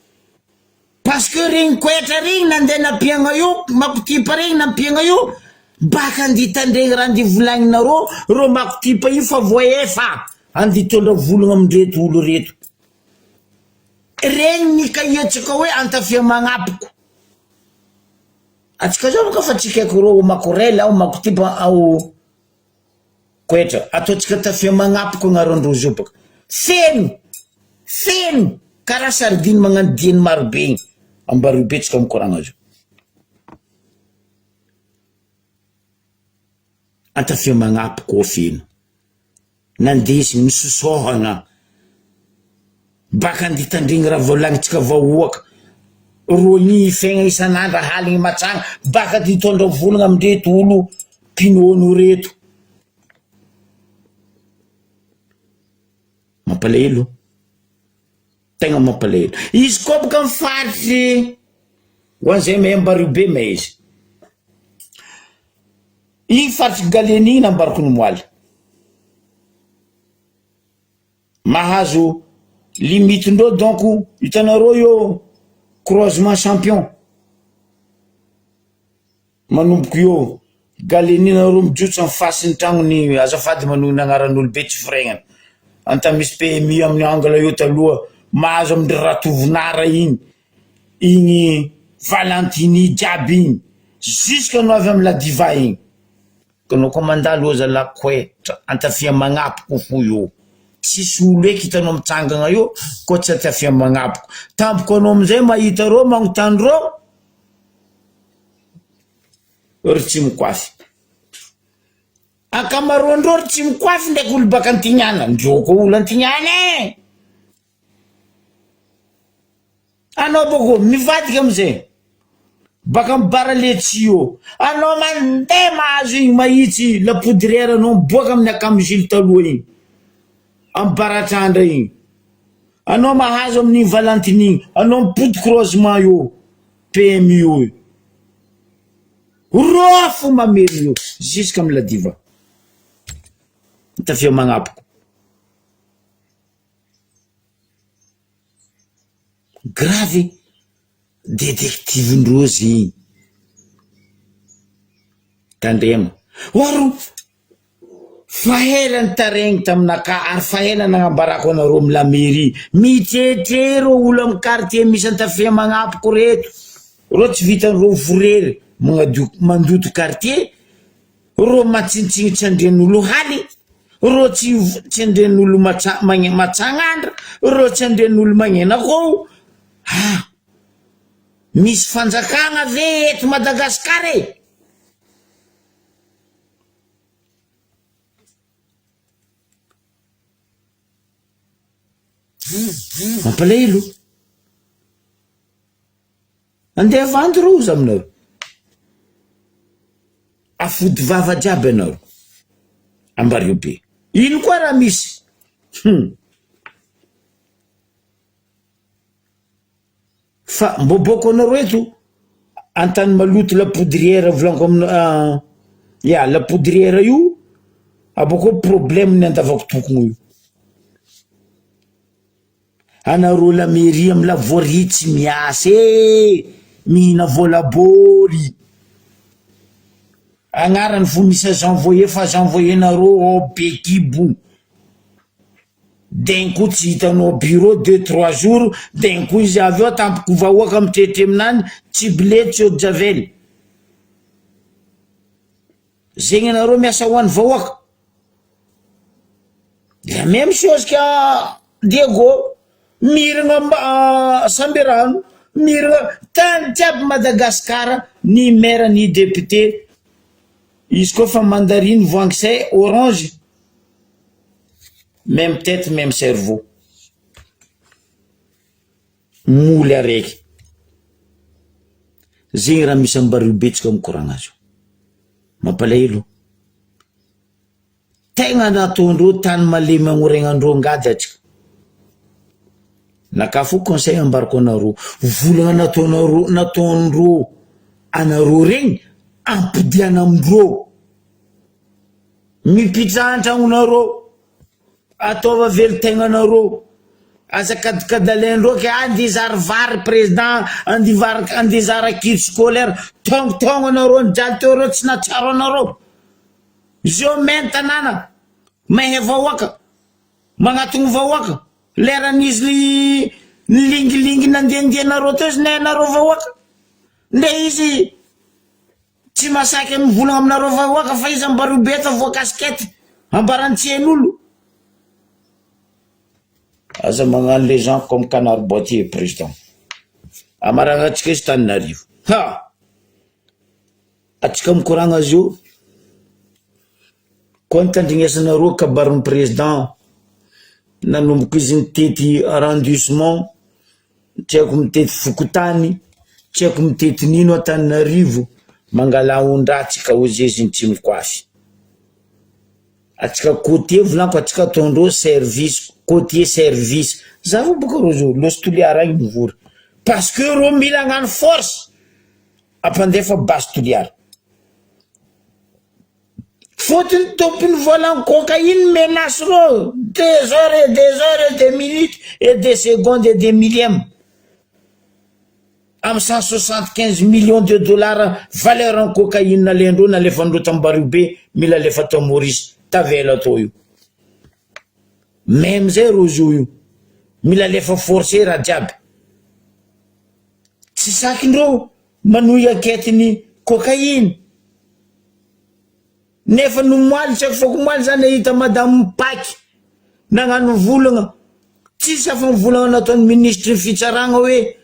parce que regny koetra regny nandeha nampiagna io makotipa regny nampiagna io baka andi tandregny raha andi volagninareo ro makotipa io fa voefa andi tondra volagna amindreto olo reto regny ny kahiatsika hoe antafia magnapoko atsika zao boka fa tsika haiko ro makorela ao makotipa ao koetra ataotsika tafia magnapoko agnaran'ndreo zao baka feno karaha sardiny magnano dieny marobe igny ambarobe tsika mikoragna zao antafia magnapoko feno nandesy misosohagna baka anditandregny raha volagnitsika vahoaka ro ny fiaigna isan'andro haligny matsagna baka ditondra volagna amindreto olo pinono reto mampalahelo tegna mampalahelo izy koa boka mifaritry ho an'izay mahay ambarobe may izy igny faritry galeny igny nambariko ny moaly mahazo limitindreo donc hitanareo io croisement champion manomboky io galeninareo mijotso amin'ny fasin'ny tragnony azafady manohina agnaran'olo be tsy firegnana anta misy PMI amin'ny angle io taloha mahazo amin'ny ratovinara igny valentini jiaby igny jusque no avy amin'ny la diva igny kanao koa mandalo oza la koetra antafia magnapoko fo io tsisy olo eky hitanao mitsangagna io koa tsy antafia magnapoko tampoko anao amizay mahita reo magnotany reo ry tsy mikoafy akamaroandreo ry tsy mikoafy ndraiky olo baka antignana ndreo koa olo antignana anao boko mivadika amizay baka mibara letsy io anao mandeha mahazo igny mahitsy la poudrière anao miboaka amin'ny akamizily taloha igny ambaratrandra igny anao mahazo amin'igny valentiny igny anao mipody croisement io PMI io rofo mamery io jusque amin'ny la diva tafia magnapoko gravy détective-ndreo igny tandrema oro fahelany taregny taminaka ary fahelany nagnambarako anareo amin'ny la mairie mitretre ro olo amin'ny quartier misy antafia magnapoko reto ro tsy vitan'reo vorery mandoto quartier ro matsinitsinitsy andren'olo haly ro tsy andren'olo matsagnandra ro tsy andren'olo magnena koa misy fanjakagna ve eto Madagasikara mampalahelo andeha vandy roza aminao afody vava jiaby anao ambario be ino koa raha misy fa mboboko anareo eto antany maloto la poudrière volanko amina ya la poudrière io aboko problème ny andavako tokony io anareo la mairie amin'ny la voaritsy miasa mihina volabory agnarany fo misy janvoyer fa janvoyer nareo bekibo d'un coup tsy hitanao bureau 2-3 jours d'un coup izy avy eo tampoko vahoaka mitretre aminany tsy biletsy eau de javel zegny anareo miasa ho an'ny vahoaka la même chose ka Diego miragna Samberano miragna tany jiaby Madagasikara ny maire ny député izy koa fa mandarine voangisay orange même tête même cerveau moly araiky zegny raha misy ambaribetsika mikoragna azy mampalahelo tegna nataondreo tany malemy agnoregnandreo ngady atsika nakafo conseil ambarako anareo volagna nataondreo anareo regny ampidiana amindreo mipitraha antragnonareo ataova velo tegnanareo azakadikadalendroky andizary vary président andizary kit scolaire tongotongo anareo nijaly teo reo tsy natsaro anareo zio men tanàna mahay vahoaka magnatony vahoaka leran'izy nilingilingy nandiandianareo teo izy nahanareo vahoaka nde izy tsy masaky mivolagna aminareo vahoaka fa izy ambarobeta voakasikety ambarantsian'olo aza magnano les gens comme Canard Boitier président amaragna atsika izy Tananarivo ha atsika mikoragna azy io koa nitandrignesanareo kabarin'ny président nanomboka izy nitety arrondissement tsy haiko mitety Fokotany tsy haiko mitety nino Antananarivo mangala ondratsika ozy izy tsy mikoafy atsika côté volanko atsika tondro service côté service zavo boka rozo los toliara igny mivory parce que ro mila agnano force ampandefa base toliara fotony tompony volant cocaïne menace ro des heures et des minutes et des secondes et des millièmes am 175 millions de dollars valeur en cocaïne nalendro nalefandro tambarube mila lefa ta Maurice tavela to io même zay rozo io mila lefa forcer raha jiaby tsy sakindreo manohy anketiny cocaïne nefa nomoaly tsy afaka moaly zany ahita madame Mpaky nagnano volagna tsisy afa mivolagna nataony ministre ny fitsaragna hoe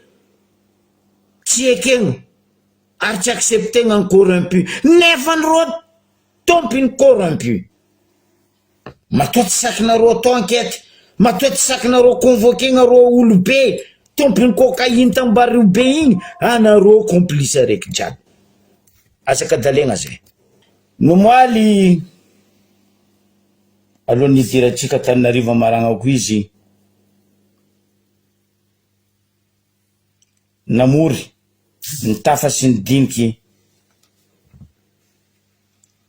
tsy ekegna ary tsy acceptegna ny corrompu nefa nyreo tompiny corrompu matoa tsy sakinareo atao enquête matoa tsy sakinareo convoquegna ro olo be tompiny cocaïne tambary be igny anareo complice araiky jiaby asakadalegna zay nomoaly alohan'ny idiratsika Tananarivo amaragnako izy namory nitafa sy nidiniky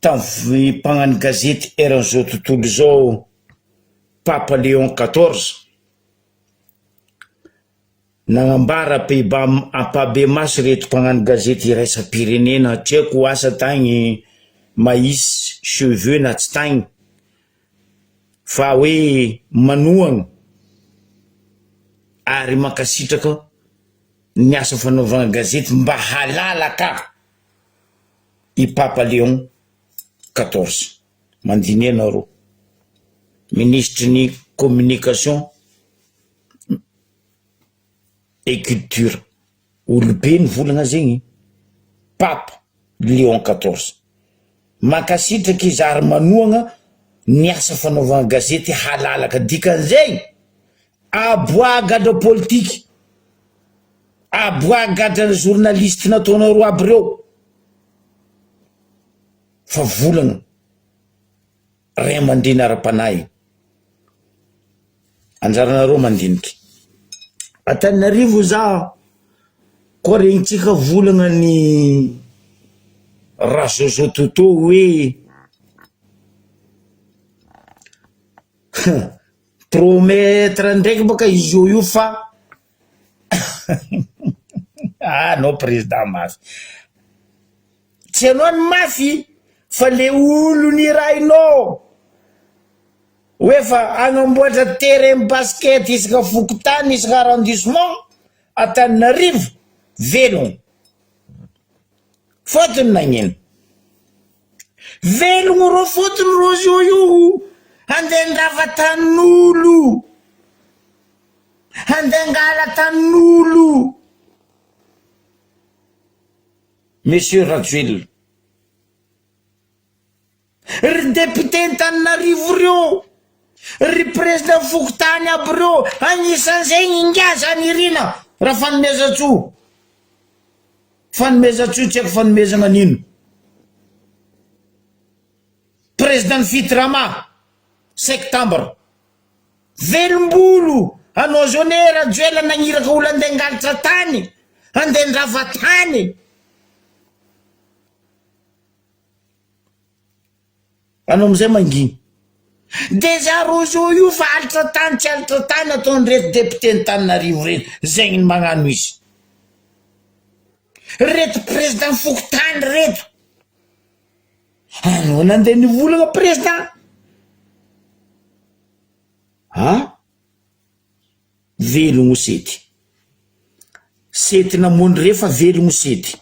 tamin'ny mpagnano gazety eran'izao tontolo zao Papa Léon 14 nagnambara Pays-Bas ampabe masy reto mpagnano gazety iraisam-pirenena tsy haiko asa tagny maïs cheveux na tsy tagny fa hoe manohagna ary makasitraka ny asa fanaovana gazety mba halalaka i Papa Léon 14 mandiny anareo ministre ny communication et culture olo be ny volagna zegny Papa Léon 14 makasitraka izy ary manohagna ny asa fanaovana gazety halalaka dikan'izay aboagadra politique aboagadra journaliste nataonareo aby reo fa volagna ray aman-dreny ara-panahy anjaranareo mandiniky Antananarivo za koa regnitsika volagna ny rasoso toto hoe promettre ndraiky baka izy io fa no président mafy tsy anao ny mafy fa le olo ny rainao hoe fa agnamboatra terrain basket isaka Fokotany isaka arrondissement Antananarivo velogno fotony nagnino velogno ro fotony rozo io andendrava tan'olo andengala tan'olo monsieur Rajoel ry député Antananarivo reo ry président Fokotany aby reo agnisan'izay ingazany irina raha fanomezatso fanomezatso tsy haiko fanomezana nino président Fitrama septembre velombolo anao zao ne Rajoel nagniraka olo andengalatra tany andendrava tany anao amizay manginy Deja rozo io fa alitra tany tsy alitra tany ataony reto député ny Tananarivo reto zay ny magnano izy reto président fokotany reto anao nandeha nivolagna président velogno sety namono refa velogno sety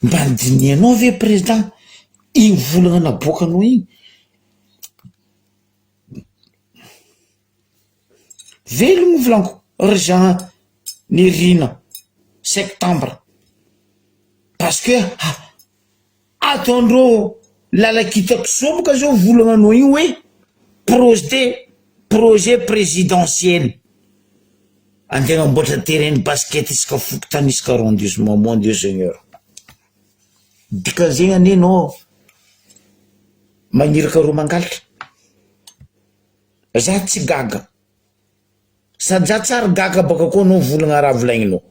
mba nidinianao ve président igny volagna naboakanao igny velogno volanko ry Jean Nirina septembre parce que ataondreo lalakitako soboka zao volagnanao igny hoe projet présidentiel antegna mboatra terrain basket isaka fokotany isaka arrondissement mon Dieu Seigneur dikan'zegny anenao magniraka ro mangalatra za tsy gaga sady za tsara gaga baka koa anao volagna raha volagninao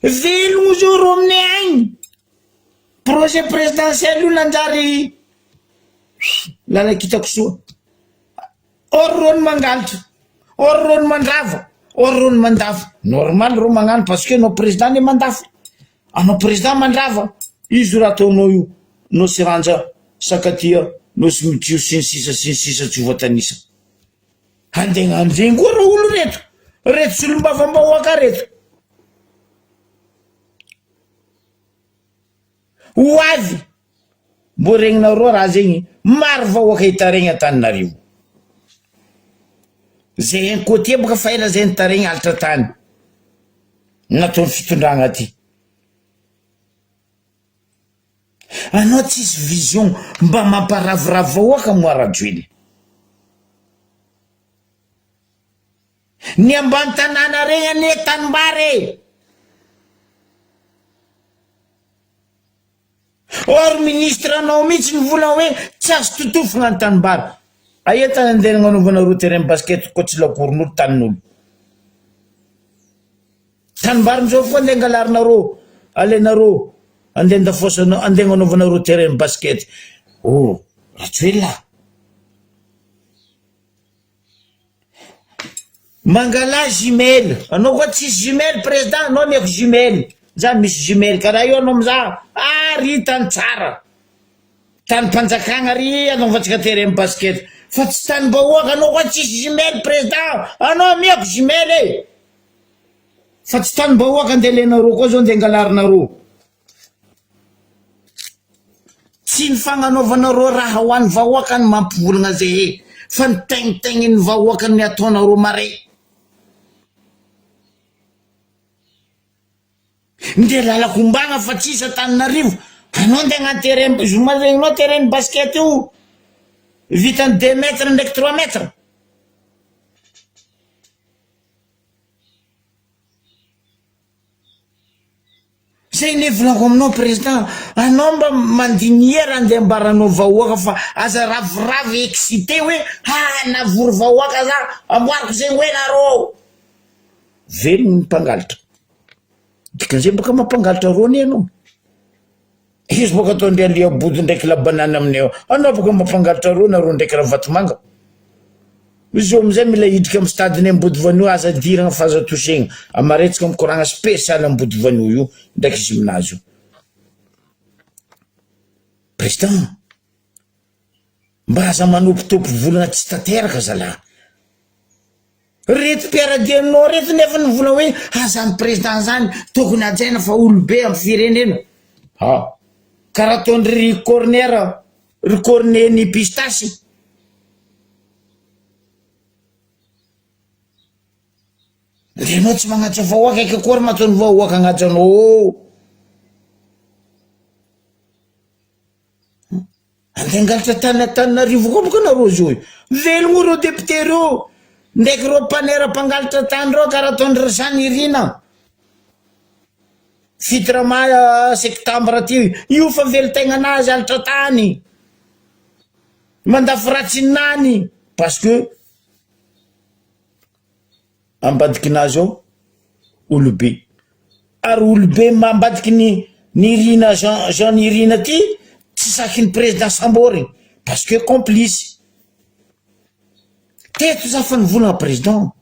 velogno zao ro aminay agny projet présidentiel io nanjary lalakitako soa orrony mangalatra orrony mandrava orrony mandava normal ro magnano parce que anao président ne mandava anao président mandrava izy raha ataonao io no sy ranja sakatia no sy mitio sy ny sisa tsy voatanisa andegna anzegny koa raha olo reto sy lombavambahoaka reto ho avy mbo regninareo raha zegny maro vahoaka hitaregny Antananarivo zay un côté boka faela zay nitaregny alitra tany nataony fitondragna ty anao tsisy vision mba mamparavoravo vahoaka moarajoely ny ambany tanàna regny ane Tanimbary or ministre anao mihitsy nivolagna hoe tsy azo totofagna ny Tanimbary aia tany andeha nagnanovana ro terrain basket koa tsy lakoron'olo tanin'olo Tanimbary mizao foa andeha angalarinareo alenareo andeha ndafosana andeha nagnanovana ro terrain basket Rajoelina mangala jumelle anao koa tsisy jumelle président anao miako jumelle za misy jumelle karaha io anao miza ry tany tsara tany mpanjakagna ry anaovantsika terrain basket fa tsy tany bahoaka anao koa tsisy jumelle président anao miako jumelle fa tsy tany bahoaka andeha lenareo koa zao andeha angalarinareo tsy ny fagnanaovanareo raha ho an'ny vahoaka ny mampivolagna zay fa ny taignitaigny ny vahoaka ny ataonareo mare nde lalakombagna fa tsisa Tananarivo anao andeha agnano terrain zoma regninao terrain basket io vitany 2 mètres ndraiky 3 mètres zay le volako aminao président anao mba mandiniera andeha ambaranao vahoaka fa aza ravoravo excité hoe navory vahoaka za amboariko zegny hoe nareo velogno ny mpangalatra dikan'izay boka mampangalatra rony anao izy boka ataondre alia body ndraiky labanana aminay anao boka mampangalatra rony nareo ndraiky raha vatomanga izy amizay mila hidrika amy stadiny ambody vanio aza diragna fa aza tosegna amaretsika mikoragna spécial ambody vanio io ndraiky gymnase io président mba aza manompotompo volagna tsy tanteraka zalahy reto mpiaradianao reto nefa nivolagna hoe azany président zany tokony ajaina fa olobe amy firenena karaha ataondry ry corneny pistasy nde anao tsy magnatsa vahoaka eky akory mataony vahoaka agnatsanao andeha angalatra Tananarivo koa boka nareo zao velogno reo député reo ndraiky reo mpanera mpangalatra tany reo karaha ataondry Jean Nirina fitrama septembre ty io fa velo-tegna anazy alitra tany mandafy ratsinany parce que ambadikinazy ao olobe ary olobe mambadiky ny Irina Jean Irina ty tsy saky ny président Sambory parce que complice teto za fa nivolagna président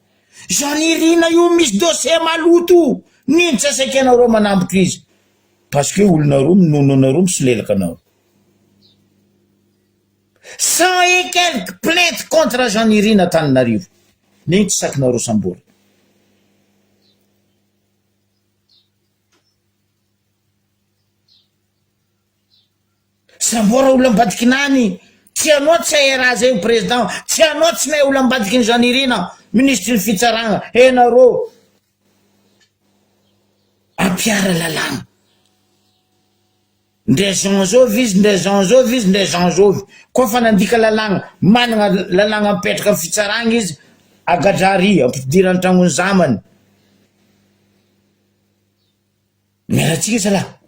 Jean Irina io misy dossier maloto nino tsy asaiky anareo manambotra izy parce que olona roa minono anareo misolelaka anao 100 et quelques plaintes contre Jean Irina Tananarivo nino tsy sakinareo Sambory Sambora olo ambadiky nany tsy anao tsy raha zay président tsy anao tsy mahay olo ambadiky ny Jean Irina ministre ny fitsaragna enareo ampiara lalàna ndre Jean Zovy izy ndre Jean Zovy izy ndre Jean Zovy koa fa nandika lalàna managna lalàna mipetraka amin'ny fitsaragna izy agadrary ampidirany tragnony zamany miaratsika zalahy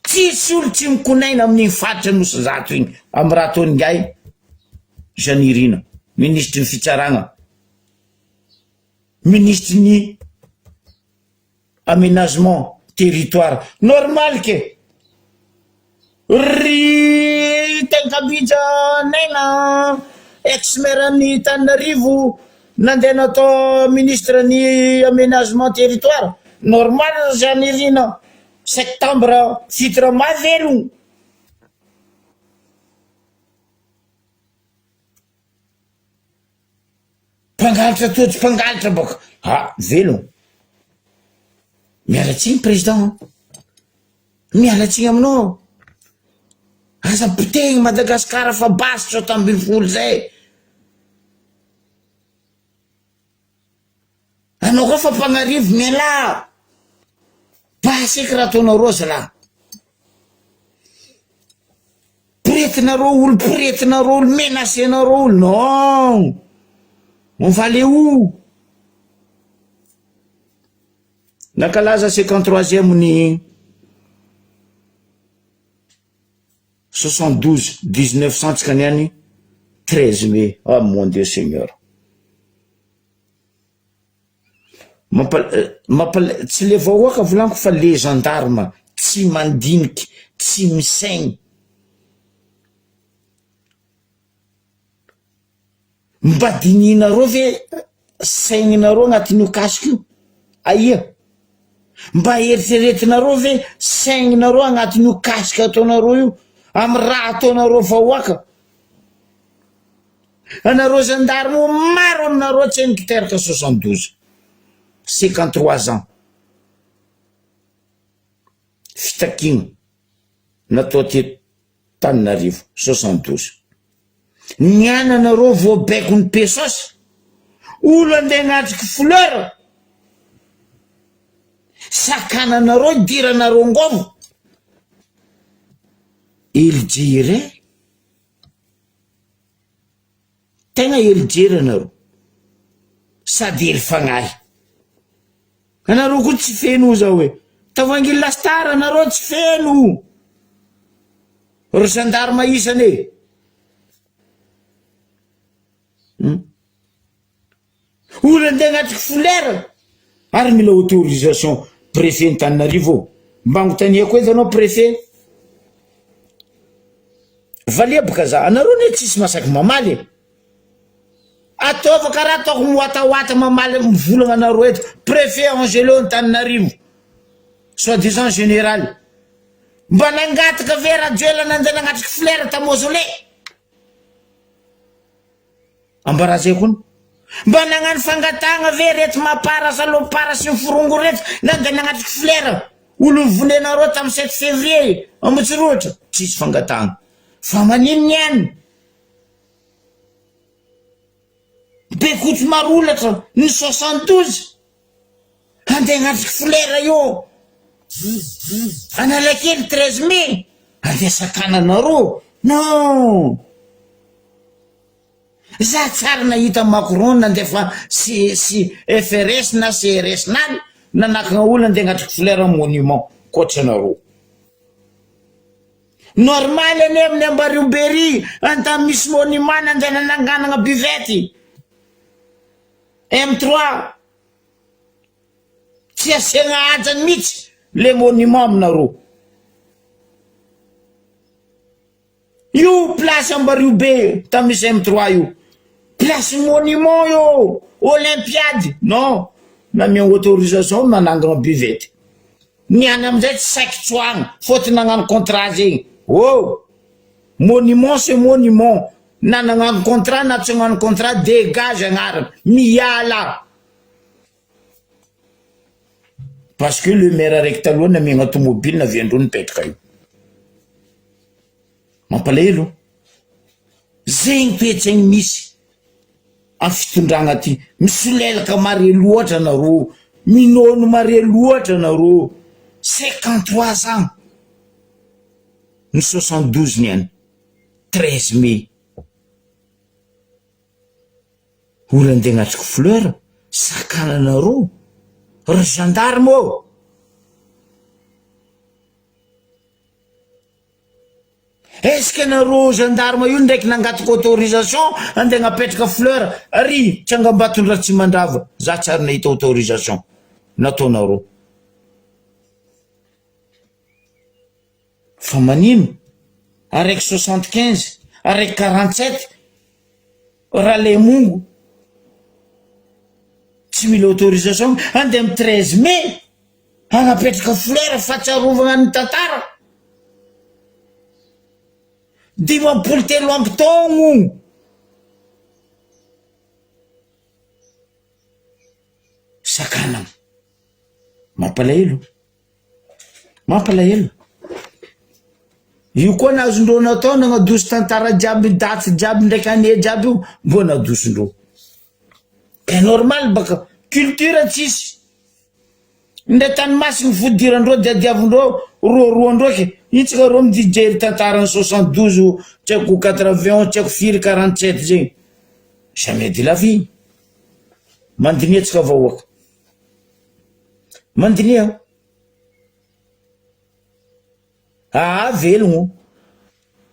tsisy olo tsy mikonaina amin'igny faritra nosy zato igny amin'ny raha ataony ngay Jean Irina ministre ny fitsaragna ministre ny aménagement territoire normal ke ry tenkabija naina ex-maire ny Tananarivo nandeha natao ministre ny aménagement territoire normal Jean Irina septembre fitra mavelogno mpangalatra toetsy mpangalatra boka velogno mialatsiny président mialatsiny aminao aza piteny Madagasikara fa basitra tambiny folo zay anao koa fa Mpanarivo miala baseky raha ataonareo zalahy piretinareo olo piretinareo olo menacenareo olo non on va aller où nakalaza 53e ny 72 1900 tsika niany 13 mai oh mon Dieu Seigneur tsy le vahoaka volaniko fa le gendarme tsy mandiniky tsy misaigny mba dininareo ve saigninareo agnatin'io kasika io aia mba eritreretinareo ve saigninareo agnatin'io kasika ataonareo io amy raha ataonareo vahoaka anareo gendarme maro aminareo tsy hainy kiteraka 72 53 ans fitakigna natao ty Tananarivo 72 niananareo voabaiko ny pesosy olo andeha agnatriky fleur sakananareo idiranareo ngovo eligire tegna eligire anareo sady ely fagnahy anareo koa tsy feno zao hoe tavangily lastara anareo tsy feno ro gendarme isany olo andeha agnatriky fleur ary mila autorisation préfet ny Tananarivo mbango taniako edy anao préfet valebaka za anareo ne tsisy masaky mamaly ataova karaha ataoko miwatahoata mamaly mivolagna anareo eto préfet Angelo ny Tananarivo soi-disant général mba nangataka ve rajoela nandeha nagnatriky fleur ta mausolée ambara zay koa mba nagnano fangatagna ve reto mapara salopara sy miforongo reto nandeha nagnatriky fleur olo vonenareo tamy 7 février ambotsiroatra tsisy fangatagna fa manino niany be koty marolatra ny 72 andeha agnatriky fleur io analakely 13 mai andeha sakananareo non za tsara nahita Macron nandefa si FRS na CRS nany nanakagna olo andeha agnatriky fleur monument koatranareo normal ane amin'ny Ambariombery antamy misy monument nandeha nananganagna buvette M3 tsy tsy asiagna ajany mihitsy le monument aminareo. Io place Ambarivo be tamin'ny CM3 io, place monument io, olympiade. Non, na mia autorisation manangana bivety. Niany amizay tsy saiky tsoagna, fôtiny nagnano contrat zegny. Oh, monument c'est monument. Na nagnano contrat na tsy nagnano contrat, dégage agnarana, miala. Parce que le maire araiky taloha namiagna automobile naviandreo nipetraka io. Mampalahelo. Zegny toetrany misy amin'ny fitondragna ty. Misolelaka mare loatra nareo, minono mare loatra nareo. 53 ans. Ny 72 niany, 13 mai. Olo andeha agnatriky fleur, sakananareo. Ry gendarme ô. Est-ce que nareo gendarme io ndraiky nangatiko autorisation andeha agnapetraka fleur ary Tsangam-Batondra Tsimandrava, za tsy ary nahita autorisation nataonareo. Fa manino? Araiky 75, araiky 47, raha le mongo tsy mila autorisation andeha amin'ny 13 mai agnapetraka fleur fahatsiarovagna ny tantara. 53 amby taogno. Sakanana. Mampalahelo. Mampalahelo. Io koa nazondreo natao nagnadoso tantara jiaby, daty jiaby ndraiky ane jiaby io, mbô nadosondreo. C'est normal baka culture tsisy. Ndre tany masigny fodirandreo diadiavondreo roandreo ke itsika reo mijery tantarany 72 tsaiko 81 tsaiko firy 47 zegny. Jamais de la vie. Mandinia tsika vahoaka. Mandinia. Ah, velogno.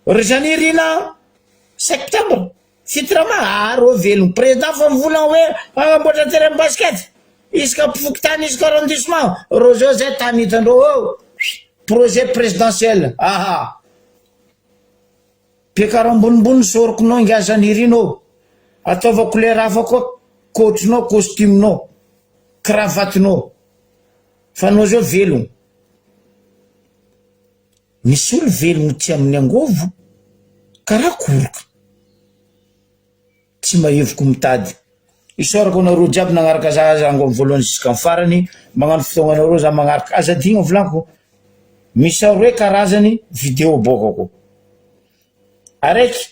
Ry Janirina septembre. Fitrama aro velogno. Président fa mivolagna hoe agnamboatra terrain basket. Isaka mpifoky tany isaka arrondissement. Rojo zay tany hitandreo. Oh, projet présidentiel. Aha. Piakara ambonimbony sorokonao inga Janirina. Ataova couleur hafa koa coachinao, costumenao, cravatenao. Fa anao zao velogno. Misy olo velogno tsy amin'ny angovo, karakoroka. Tsy mahevoko mitady. Isorako anareo jiaby nagnaraka za ango voalohany jusqu'à farany, magnano fotoagnanareo za magnaraka. Azadigna volaniko. Misy aroe karazany vidéo bokako. Araiky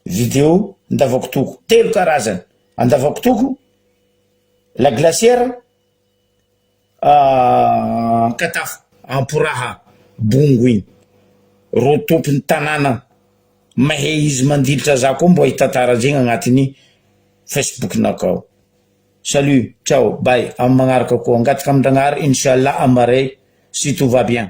vidéo andavako toko. Telo karazany. Andavako toko, la glacière, katafo, amporaha, bongo igny. Ro tompony tanàna mahe izy mandilitra za koa mbo hitantara zegny agnatiny Facebook nakao. Salut, ciao, bye. Amin'ny magnaraka koa angataka amin'ny Dragnahary, Inch'Allah, amaray, si tout va bien.